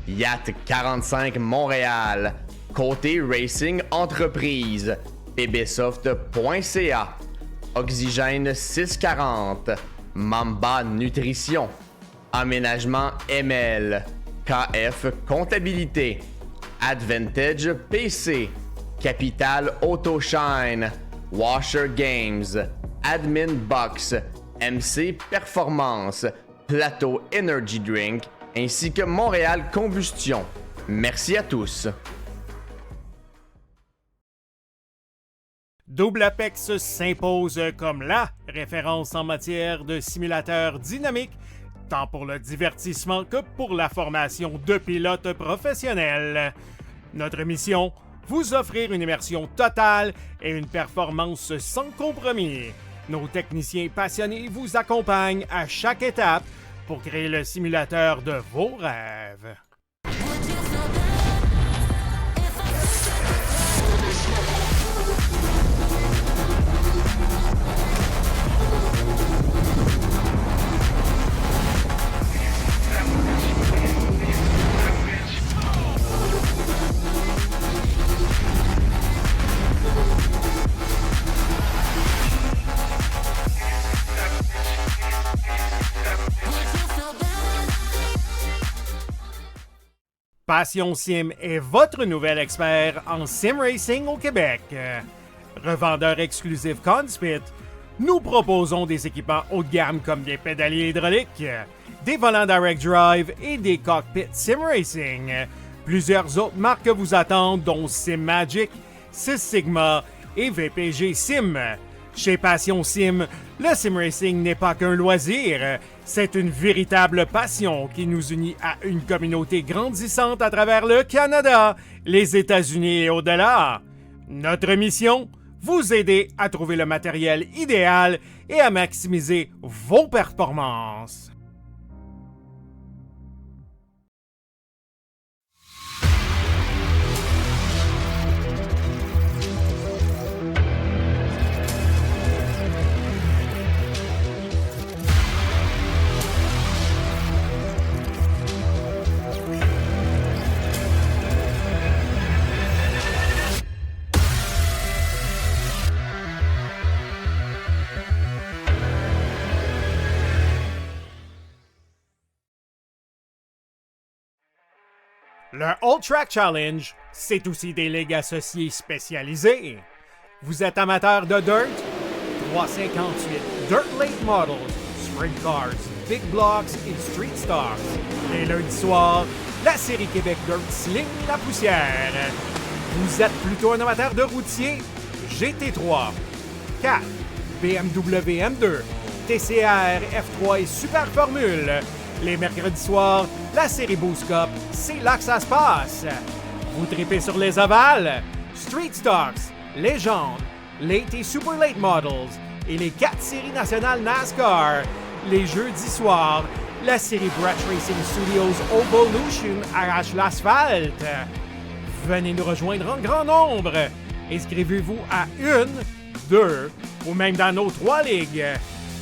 Yacht 45 Montréal, Côté Racing Entreprise, bbsoft.ca, Oxygène 640, Mamba Nutrition, Aménagement ML, KF Comptabilité, Advantage PC, Capital Autoshine, Washer Games, Admin Box, MC Performance, Plateau Energy Drink, ainsi que Montréal Combustion. Merci à tous. Double Apex s'impose comme la référence en matière de simulateurs dynamiques, tant pour le divertissement que pour la formation de pilotes professionnels. Notre mission, vous offrir une immersion totale et une performance sans compromis. Nos techniciens passionnés vous accompagnent à chaque étape pour créer le simulateur de vos rêves. Passion Sim est votre nouvel expert en sim racing au Québec. Revendeur exclusif Conspit, nous proposons des équipements haut de gamme comme des pédaliers hydrauliques, des volants direct drive et des cockpits sim racing. Plusieurs autres marques vous attendent, dont Sim Magic, Six Sigma et VPG Sim. Chez Passion Sim, le sim racing n'est pas qu'un loisir, c'est une véritable passion qui nous unit à une communauté grandissante à travers le Canada, les États-Unis et au-delà. Notre mission, vous aider à trouver le matériel idéal et à maximiser vos performances. Le All Track Challenge, c'est aussi des ligues associées spécialisées. Vous êtes amateur de dirt? 358 Dirt Late Models, Sprint Cars, Big Blocks et Street Stars. Les lundis soirs, la série Québec Dirt sling la poussière. Vous êtes plutôt un amateur de routier? GT3, 4, BMW M2, TCR, F3 et Super Formule. Les mercredis soirs, la série Boost Cup, c'est là que ça se passe. Vous tripez sur les ovales, Street Stocks, Légende, Late et Super Late Models et les 4 séries nationales NASCAR. Les jeudis soirs, la série Brett Racing Studios Evolution arrache l'asphalte. Venez nous rejoindre en grand nombre. Inscrivez-vous à 1, 2 ou même dans nos 3 ligues.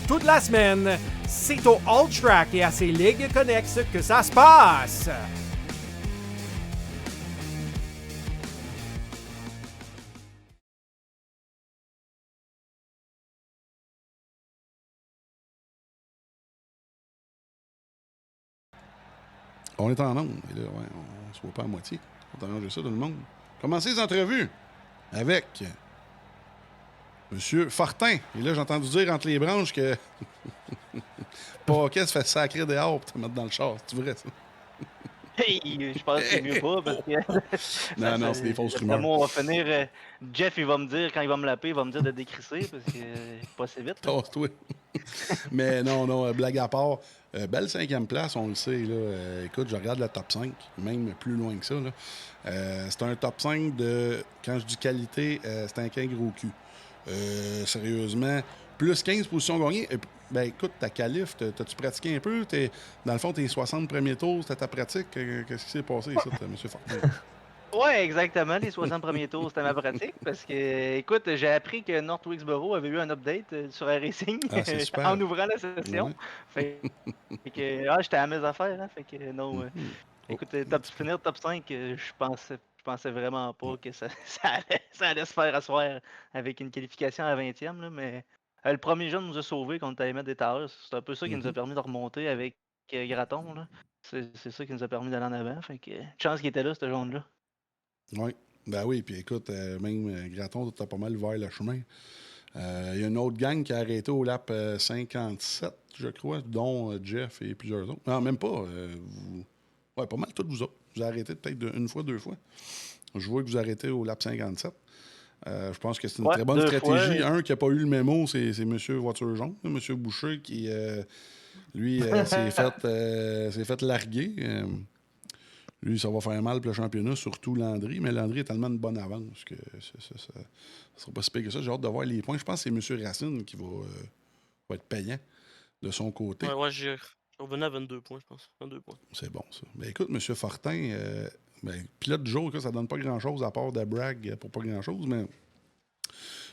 Toute la semaine, c'est au All Track et à ses ligues connexes que ça se passe. On est en onde. Et là, ouais, on se voit pas à moitié. On va arranger ça, tout le monde. Commencez les entrevues avec Monsieur Fortin. Et là, j'ai entendu dire entre les branches que Paquet se fait sacrer dehors pour te mettre dans le char. C'est vrai, ça? Hey, je pense que c'est mieux pas parce que. Non, c'est des fausses D'après rumeurs. moi, on va finir. Jeff, il va me dire, quand il va me laper, il va me dire de décrisser parce que pas assez vite. Là. Tasse-toi. Mais non, blague à part. Belle 5e place, on le sait. Là. Écoute, je regarde le top 5, même plus loin que ça. Là. C'est un top 5 de. Quand je dis qualité, c'est un gros cul. Sérieusement, plus 15 positions gagnées. Ben écoute, ta qualif, t'as-tu pratiqué un peu? Dans le fond, tes 60 premiers tours, c'était ta pratique. Qu'est-ce qui s'est passé ici, M. Fortin? Ouais, exactement. Les 60 premiers tours, c'était ma pratique. Parce que, écoute, j'ai appris que North Wilkesboro avait eu un update sur iRacing Ah, c'est super. en ouvrant la session. Ouais. Fait que, j'étais à mes affaires. Hein, fait que, non. Écoute, finir top 5, je pensais vraiment pas que ça allait se faire asseoir avec une qualification à 20e. Là, mais le premier jeu nous a sauvés quand on allait mettre des tailleurs. C'est un peu ça qui nous a permis de remonter avec Graton. Là. C'est ça qui nous a permis d'aller en avant. Fait que, chance qu'il était là, ce jaune-là. Oui. Ben oui, puis écoute, même Graton, t'as pas mal ouvert le chemin. Il y a une autre gang qui a arrêté au lap 57, je crois, dont Jeff et plusieurs autres. Non, même pas. Ouais, pas mal tous vous autres. Vous avez arrêté peut-être une fois, 2 fois. Je vois que vous arrêtez au lap 57. Je pense que c'est une très bonne stratégie. Fois. Un qui n'a pas eu le mémo, c'est M. Voiture Jaune, M. Boucher, qui, lui, s'est fait larguer. Lui, ça va faire mal pour le championnat, surtout Landry. Mais Landry est tellement une bonne avance que ça sera pas si pire que ça. J'ai hâte de voir les points. Je pense que c'est M. Racine qui va être payant de son côté. Ouais, j'ai revenu à 22 points, je pense. 22 points. C'est bon, ça. Ben écoute, M. Fortin, pilote du jour, ça donne pas grand-chose à part de brag pour pas grand-chose, mais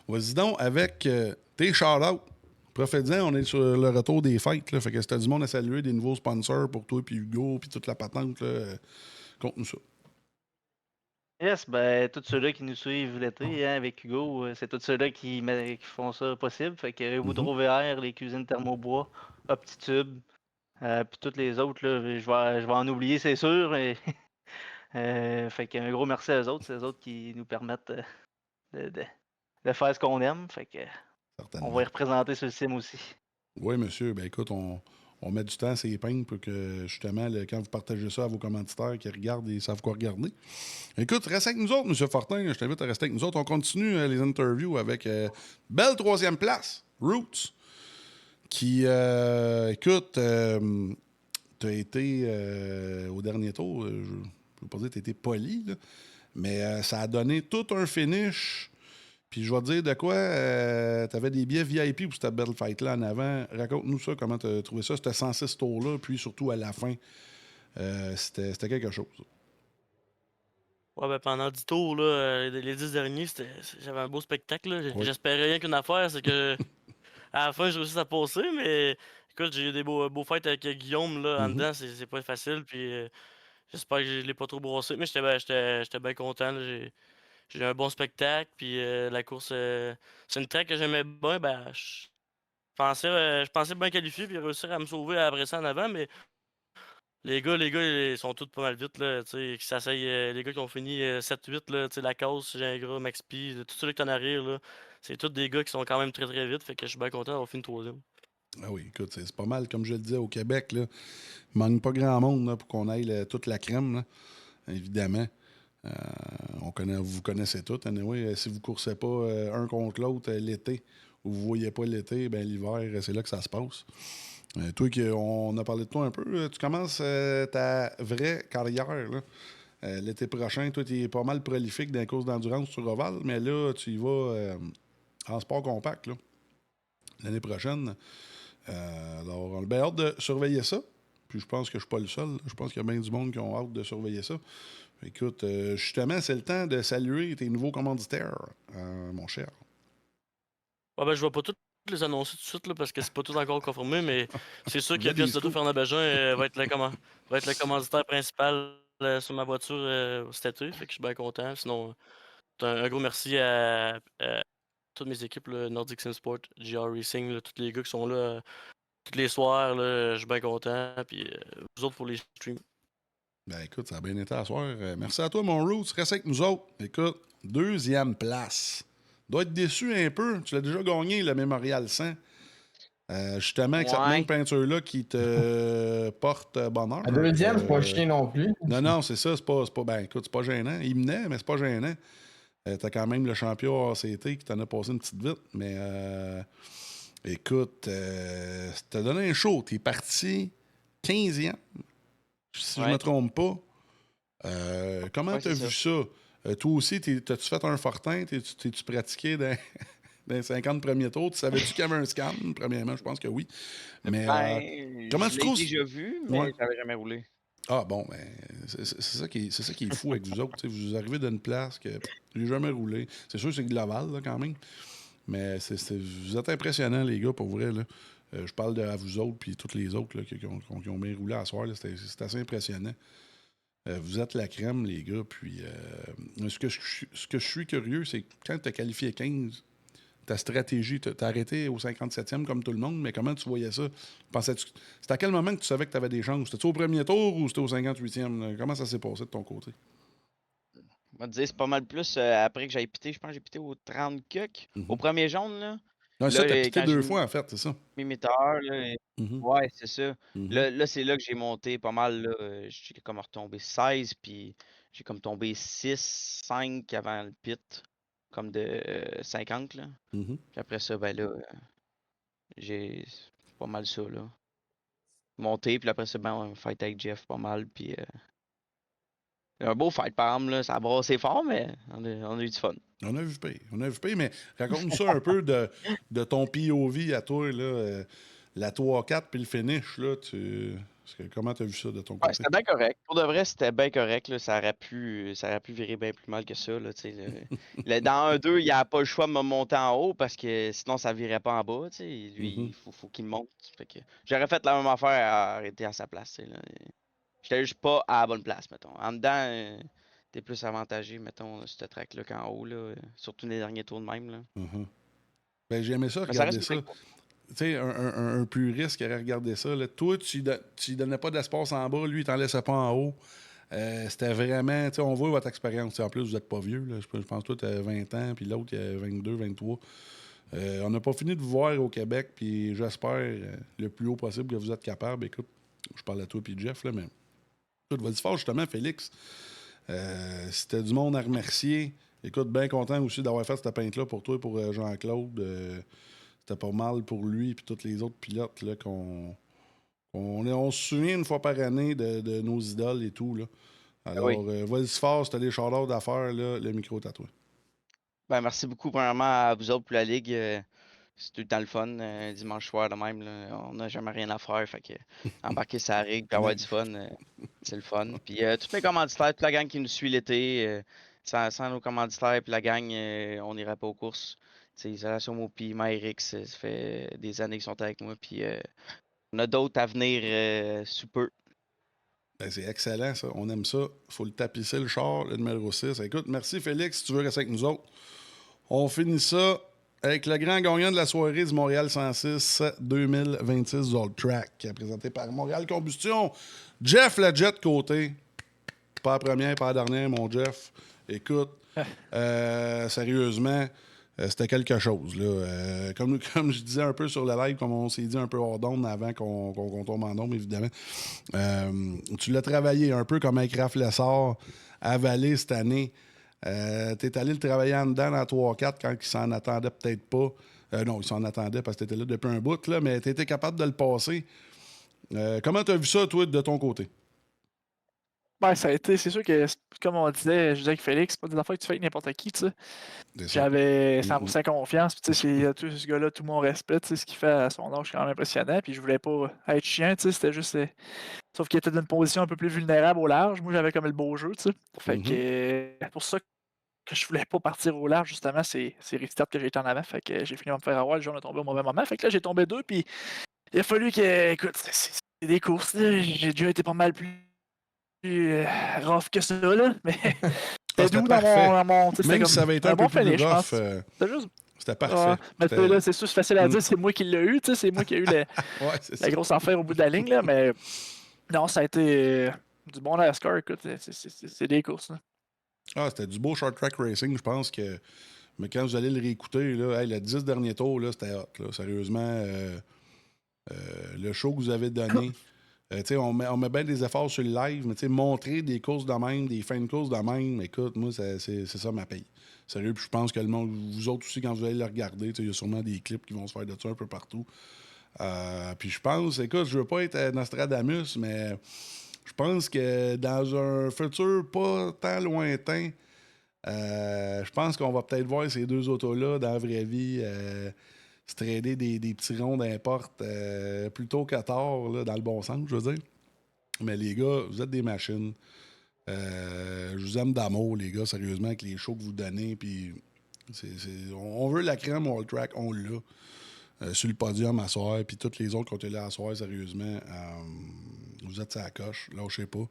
vas-y donc avec tes shout-outs. Profite-en, on est sur le retour des fêtes. Là, fait que si t'as du monde à saluer, des nouveaux sponsors pour toi, puis Hugo, puis toute la patente, là, compte-nous ça. Yes, ben, tous ceux-là qui nous suivent l'été avec Hugo, c'est tous ceux-là qui font ça possible. Fait que Woodrow VR, les cuisines thermobois, Optitube, puis toutes les autres, là, je vais en oublier, c'est sûr. Fait qu'un gros merci à eux autres. C'est eux autres qui nous permettent de faire ce qu'on aime. Fait que on va y représenter sur le sim aussi. Oui, monsieur. Ben écoute, on met du temps à ces peignes pour que, justement, quand vous partagez ça à vos commanditaires qui regardent et savent quoi regarder. Écoute, reste avec nous autres, M. Fortin. Je t'invite à rester avec nous autres. On continue les interviews avec belle 3e place, Roots, qui, écoute, t'as été au dernier tour, je ne veux pas dire que t'as été poli, là, mais ça a donné tout un finish. Puis je vais te dire de quoi, t'avais des billets VIP pour cette belle fight-là en avant. Raconte-nous ça, comment t'as trouvé ça, c'était 106 tours-là, puis surtout à la fin, c'était quelque chose. Ouais, ben pendant 10 tours, là, les 10 derniers, j'avais un beau spectacle. Là. Oui. J'espérais rien qu'une affaire, c'est que à la fin, je réussis à passer, mais écoute, j'ai eu des beaux fights avec Guillaume là, en dedans, c'est pas facile, puis j'espère que je l'ai pas trop brossé, mais j'étais bien content. Là. J'ai eu un bon spectacle, puis la course, c'est une track que j'aimais bien. Ben, je pensais bien qualifier, puis réussir à me sauver après ça en avant, mais les gars, ils sont tous pas mal vite, là, tu sais, qui s'asseyent, les gars qui ont fini 7-8, là, tu sais, Lacoste, Gingras, Max P, tous ceux qui en arrière, là, c'est tous des gars qui sont quand même très très vite, fait que je suis bien content d'avoir fini 3e. Ah oui, écoute, c'est pas mal, comme je le disais, au Québec, là, il manque pas grand monde là, pour qu'on aille toute la crème, là, évidemment. Vous connaissez tout. Anyway, si vous ne coursez pas un contre l'autre l'été, ou vous ne voyez pas l'été, ben l'hiver, c'est là que ça se passe. Toi, on a parlé de toi un peu. Tu commences ta vraie carrière là. L'été prochain. Toi, tu es pas mal prolifique dans les courses d'endurance sur Oval, mais là, tu y vas en sport compact là, l'année prochaine. Alors, on a bien hâte de surveiller ça. Puis je pense que je ne suis pas le seul. Je pense qu'il y a bien du monde qui ont hâte de surveiller ça. Écoute, justement, c'est le temps de saluer tes nouveaux commanditaires, mon cher. Ouais, ben, je vais pas tous les annoncer tout de suite, là, parce que c'est pas tout encore confirmé, mais c'est sûr Il y a que des Pièce Auto scoops. Fernand Bégin va être le commanditaire principal sur ma voiture cet été, fait que je suis bien content. Sinon, un gros merci à toutes mes équipes, là, Nordic Sim Sport, GR Racing, là, tous les gars qui sont là tous les soirs, là, je suis bien content, puis vous autres pour les streams. Ben écoute, ça a bien été à soir. Merci à toi, mon Roots. Reste avec nous autres. Écoute, 2e place. Dois être déçu un peu. Tu l'as déjà gagné, le Mémorial 100. Justement, avec cette même peinture-là qui te porte bonheur. La 2e, c'est pas chien non plus. Non, c'est ça. C'est pas, ben écoute, c'est pas gênant. Il menait, mais c'est pas gênant. T'as quand même le champion ACT qui t'en a passé une petite vite. Mais écoute, t'as donné un show. T'es parti 15e. Si je me trompe pas. Comment t'as vu ça? Toi aussi, t'as-tu fait un fortin? T'es-tu pratiqué dans les 50 premiers tours? Tu savais-tu qu'il y avait un scam? Premièrement, je pense que oui. Mais comment tu trouves? Je l'ai déjà vu, mais ça n'avait jamais roulé. Ah bon, ben, c'est ça qui est fou avec vous autres. Vous arrivez d'une place que j'ai jamais roulé. C'est sûr que c'est global, là, quand même. Mais vous êtes impressionnants, les gars, pour vrai. Là. Je parle à vous autres puis tous les autres là, qui ont bien roulé à soir. C'est assez impressionnant. Vous êtes la crème, les gars. Puis ce que je suis curieux, c'est que quand tu as qualifié 15, ta stratégie, tu as arrêté au 57e comme tout le monde, mais comment tu voyais ça? C'était à quel moment que tu savais que tu avais des chances? C'était-tu au premier tour ou c'était au 58e? Comment ça s'est passé de ton côté? On va te dire, c'est pas mal plus après que j'aille pité. Je pense que j'ai pité au 30 cuck. Au premier jaune, là. Non, ça, t'as pité 2 fois, en fait, c'est ça? Météore, là. Ouais, c'est ça. Là, c'est là que j'ai monté pas mal. Là. J'ai comme retombé 16, puis j'ai comme tombé 6, 5 avant le pit, comme de 50. Là. Puis après ça, ben là, j'ai pas mal ça. Là. Monté, puis après ça, ben, on fight avec Jeff pas mal, puis un beau fight par exemple, là. Ça a brassé fort, mais on a eu du fun. On a vu payé, mais raconte-nous ça un peu de ton POV à toi, là, la 3-4 puis le finish, là, comment tu as vu ça de ton côté? Ouais, c'était bien correct. Pour de vrai, c'était bien correct. Là. Ça aurait pu virer bien plus mal que ça. Là, dans 1-2, il n'a pas le choix de me monter en haut parce que sinon, ça ne virait pas en bas. Lui, il faut qu'il monte. Fait que j'aurais fait la même affaire à arrêter à sa place. J'étais juste pas à la bonne place, mettons. En dedans, t'es plus avantagé, mettons, ce track-là qu'en haut, là, surtout les derniers tours de même. Là. Ben, j'ai aimé ça, regarder ça. Tu sais, un puriste qui aurait regardé ça. Là. Toi, tu lui donnais pas d'espace en bas, lui, il t'en laissait pas en haut. C'était vraiment, tu sais, on voit votre expérience. En plus, vous êtes pas vieux. Là. Je pense que toi, tu as 20 ans, puis l'autre, il a 22, 23. On n'a pas fini de vous voir au Québec, puis j'espère le plus haut possible que vous êtes capable. Écoute, je parle à toi puis Jeff, là, mais écoute, vas-y fort, justement, Félix. C'était du monde à remercier. Écoute, bien content aussi d'avoir fait cette peinte-là pour toi et pour Jean-Claude. C'était pas mal pour lui et tous les autres pilotes là, on se souvient une fois par année de nos idoles et tout. Là. Alors, vas-y fort, si t'as des shout-outs d'affaires, le micro est à toi. Ben, merci beaucoup, premièrement, à vous autres pour la Ligue. C'est tout le temps le fun. Dimanche soir, de même, là, on n'a jamais rien à faire. Fait que embarquer sa rig et avoir du fun, c'est le fun. Puis tous mes commanditaires, toute la gang qui nous suit l'été, sans nos commanditaires et la gang, on n'irait pas aux courses. Isolation Mopi, Myrix, ça fait des années qu'ils sont avec moi. Puis on a d'autres à venir sous peu. Ben, c'est excellent, ça. On aime ça. Il faut le tapisser, le char, le numéro 6. Écoute, merci Félix, si tu veux rester avec nous autres. On finit ça avec le grand gagnant de la soirée du Montréal 106 2026 Old Track, présenté par Montréal Combustion. Jeff la Jet côté. Pas la première, pas la dernière, mon Jeff. Écoute, sérieusement, c'était quelque chose. Là. Comme je disais un peu sur le live, comme on s'est dit un peu hors d'onde avant qu'on tombe en ombre, évidemment. Tu l'as travaillé un peu comme un Craft Lessard à Vallée cette année. T'es allé le travailler en dedans dans 3-4 quand il s'en attendait peut-être pas. Non, il s'en attendait parce que t'étais là depuis un bout, là, mais t'étais capable de le passer. Comment t'as vu ça, toi, de ton côté? Ben, ça a été, c'est sûr que, comme on disait, je disais avec Félix, c'est pas des affaires que tu fais avec n'importe qui, tu sais. J'avais 100% confiance, puis tu sais, ce gars-là, tout mon respect, tu sais, ce qu'il fait à son âge, c'est quand même impressionnant, puis je voulais pas être chiant, tu sais, c'était juste... Sauf qu'il était dans une position un peu plus vulnérable au large, moi j'avais comme le beau jeu, tu sais. Fait que, pour ça que je voulais pas partir au large, justement, c'est restart que j'ai été en avant, fait que j'ai fini de me faire avoir, le jour on est tombé au mauvais moment, fait que là j'ai tombé 2, puis il a fallu que, écoute, c'est des courses, là, j'ai déjà été pas mal plus rough que ça, là, mais c'était doux dans mon même si ça avait été un peu bon plus finish, rough, c'était parfait. Mais là, c'est sûr, c'est facile à dire, c'est moi qui l'ai eu, tu sais, c'est moi qui ai eu la grosse affaire au bout de la ligne, là, mais non, ça a été du bon NASCAR, écoute, c'est des courses. Là. Ah, c'était du beau short track racing, je pense que. Mais quand vous allez le réécouter, là, le 10 derniers tours, là, c'était hot. Là, sérieusement, le show que vous avez donné. On met bien des efforts sur le live, mais montrer des courses de même, des fins de courses de même, écoute, moi, c'est ça ma paye. Sérieux, puis je pense que le monde, vous autres aussi, quand vous allez le regarder, il y a sûrement des clips qui vont se faire de ça un peu partout. Puis je pense, écoute, je veux pas être Nostradamus, mais je pense que dans un futur pas tant lointain, je pense qu'on va peut-être voir ces deux autos-là dans la vraie vie se trader des petits ronds d'importe plutôt qu'à tard, là, dans le bon sens, je veux dire. Mais les gars, vous êtes des machines. Je vous aime d'amour, les gars, sérieusement, avec les shows que vous donnez. Puis on veut la crème All Track, on l'a. Sur le podium à soir, puis toutes les autres qui ont été là à soir, sérieusement, vous êtes à la coche, lâchez pas.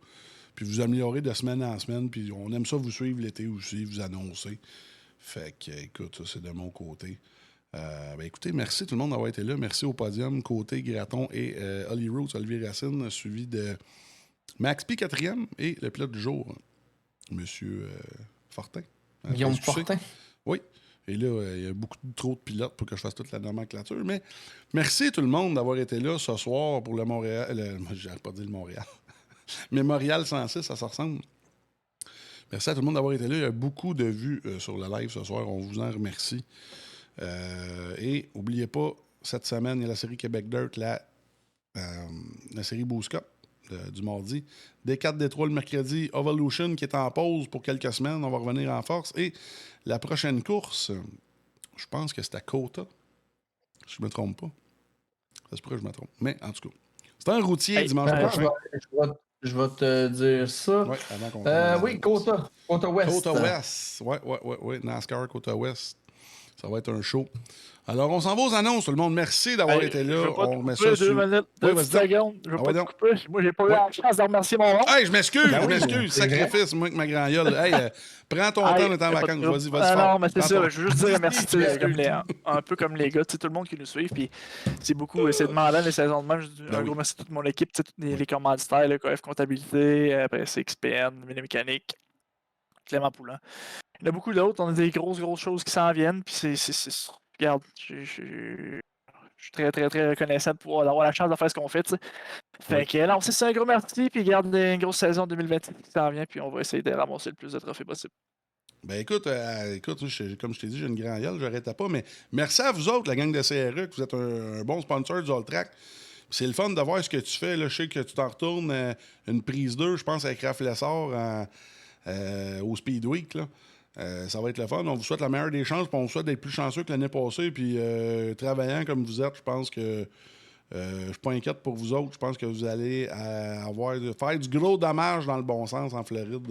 Puis vous améliorez de semaine en semaine, puis on aime ça vous suivre l'été aussi, vous annoncer. Fait que, écoute, ça, c'est de mon côté. Écoutez, merci tout le monde d'avoir été là. Merci au podium, Côté, Graton et Holly Roots, Olivier Racine, suivi de Max P, 4e, et le pilote du jour, Monsieur Fortin. Guillaume Fortin. Oui. Et là, il y a beaucoup trop de pilotes pour que je fasse toute la nomenclature. Mais merci tout le monde d'avoir été là ce soir pour le Montréal. J'arrête pas de dire le Montréal. Mémorial 106, ça ressemble. Merci à tout le monde d'avoir été là. Il y a beaucoup de vues sur le live ce soir. On vous en remercie. Et n'oubliez pas, cette semaine, il y a la série Québec Dirt, la série Boost Cup du mardi. D4, D3 le mercredi, Evolution qui est en pause pour quelques semaines. On va revenir en force. Et la prochaine course, je pense que c'est à Kota. Si je ne me trompe pas. Ça se pourrait que je me trompe. Mais en tout cas, c'est un routier dimanche prochain. Je vais te dire ça. Ouais, avant qu'on oui, Kota. Kota West. Kota West. Oui. NASCAR Kota West. Ça va être un show. Alors, on s'en va aux annonces, tout le monde. Merci d'avoir été là. On met ça sur... 2 minutes, 2 secondes. Je vais pas te couper. Moi, j'ai pas eu la chance de remercier mon oncle. Hey, je m'excuse. Sacrifice, moi, avec ma grand gueule. Hey, prends ton temps, on est en vacances. Vas-y, fort. Non, mais c'est ça. Je veux juste dire merci. Un peu comme les gars, tout le monde qui nous suit. Puis c'est beaucoup, c'est demandant les saisons de même. Un gros merci à toute mon équipe, les commanditaires, le KF Comptabilité, après c'est XPN, Mini Mécanique, Clément Poulin. Il y en a beaucoup d'autres. On a des grosses choses qui s'en viennent. Puis regarde, je suis très, très, très reconnaissant d'avoir la chance de faire ce qu'on fait. T'sais. Fait que non, c'est ça, un gros merci. Puis garde une grosse saison 2020 qui s'en vient. Puis on va essayer de ramasser le plus de trophées possible. Ben écoute, comme je t'ai dit, j'ai une grande gueule, je n'arrêtais pas. Mais merci à vous autres, la gang de CRE, que vous êtes un bon sponsor du All Track. C'est le fun de voir ce que tu fais. Là. Je sais que tu t'en retournes une prise 2, je pense, avec Raph Lessard au Speed Week. Là. Ça va être le fun. On vous souhaite la meilleure des chances, puis on vous souhaite d'être plus chanceux que l'année passée. Puis travaillant comme vous êtes, je pense que je suis pas inquiète pour vous autres. Je pense que vous allez faire du gros dommage dans le bon sens en Floride.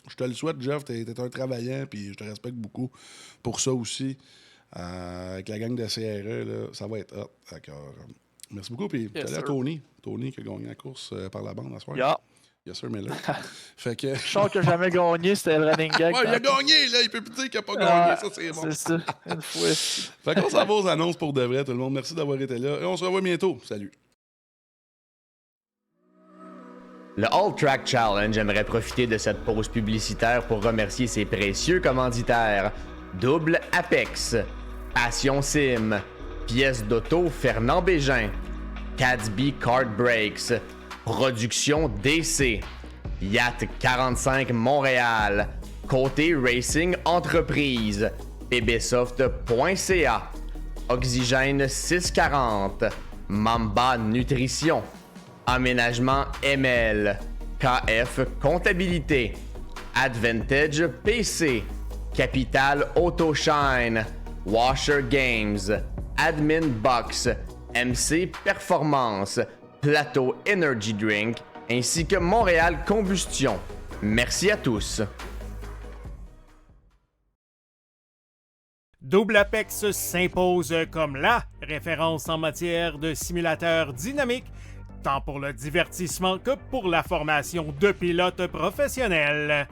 Je te le souhaite, Jeff. T'es un travaillant, puis je te respecte beaucoup pour ça aussi. Avec la gang de CRE, là, ça va être hot. Merci beaucoup. Puis salut à Tony. Tony qui a gagné la course par la bande à ce soir. Yeah. Yes, sir, mais là. Fait que... Je sens que j'ai jamais gagné, c'était le running gag. Ouais, il a gagné, là. Il peut plus dire qu'il n'a pas gagné. Ça, c'est bon. C'est ça. Une fois. Fait qu'on s'en va aux annonces pour de vrai, tout le monde. Merci d'avoir été là. Et on se revoit bientôt. Salut. Le All Track Challenge aimerait profiter de cette pause publicitaire pour remercier ses précieux commanditaires. Double Apex, Passion Sim, Pièces d'auto Fernand Bégin, Cadsby Kart Brakes, Production DC, Yacht 45 Montréal, Côté Racing Entreprise, pbsoft.ca, Oxygène 640, Mamba Nutrition, Aménagement ML, KF Comptabilité, Advantage PC, Capital Autoshine, Washer Games, Admin Box, MC Performance, Plateau Energy Drink, ainsi que Montréal Combustion. Merci à tous. Double Apex s'impose comme la référence en matière de simulateurs dynamiques, tant pour le divertissement que pour la formation de pilotes professionnels.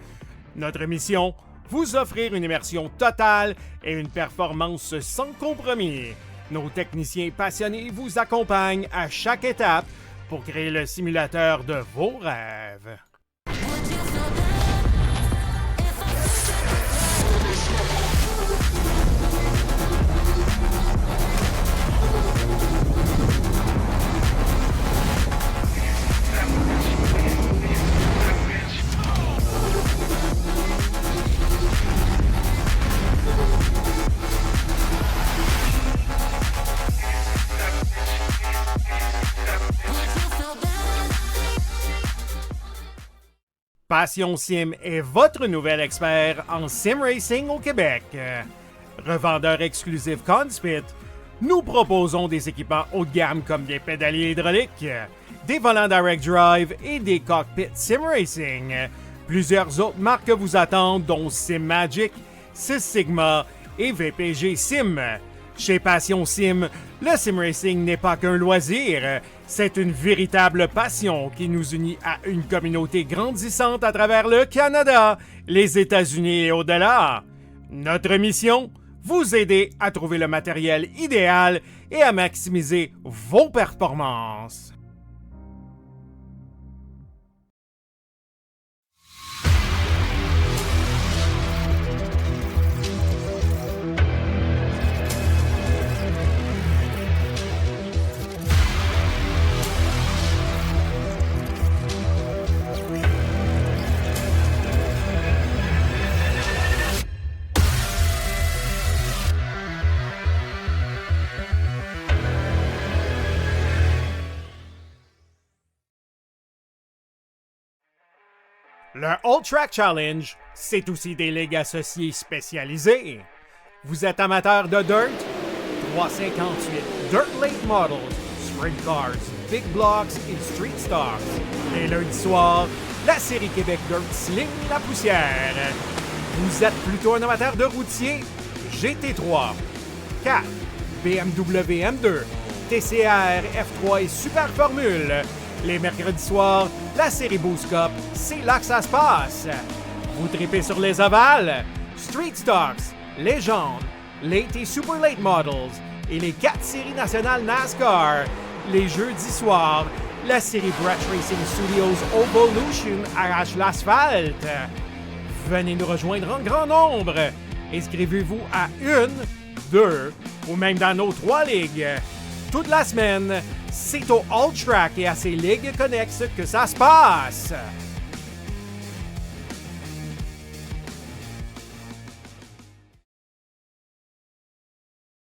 Notre mission, vous offrir une immersion totale et une performance sans compromis. Nos techniciens passionnés vous accompagnent à chaque étape pour créer le simulateur de vos rêves. Passion Sim est votre nouvel expert en sim racing au Québec. Revendeur exclusif Conspit, nous proposons des équipements haut de gamme comme des pédaliers hydrauliques, des volants direct drive et des cockpits sim racing. Plusieurs autres marques vous attendent, dont Sim Magic, Sys Sigma et VPG Sim. Chez Passion Sim, le sim racing n'est pas qu'un loisir, c'est une véritable passion qui nous unit à une communauté grandissante à travers le Canada, les États-Unis et au-delà. Notre mission? Vous aider à trouver le matériel idéal et à maximiser vos performances. Le All Track Challenge, c'est aussi des ligues associées spécialisées. Vous êtes amateur de dirt? 358 Dirt Late Models, Sprint Cars, Big Blocks et Street Stocks. Et lundi soir, la série Québec Dirt sling la poussière. Vous êtes plutôt un amateur de routier? GT3, 4, BMW M2, TCR, F3 et Super Formule. Les mercredis soirs, la série Boost Cup, c'est là que ça se passe. Vous tripez sur les ovales, Street Stocks, Légende, Late et Super Late Models et les 4 séries nationales NASCAR. Les jeudis soirs, la série Brett Racing Studios Evolution arrache l'asphalte. Venez nous rejoindre en grand nombre. Inscrivez-vous à 1, 2 ou même dans nos 3 ligues. Toute la semaine, c'est au All Track et à ses ligues connexes que ça se passe.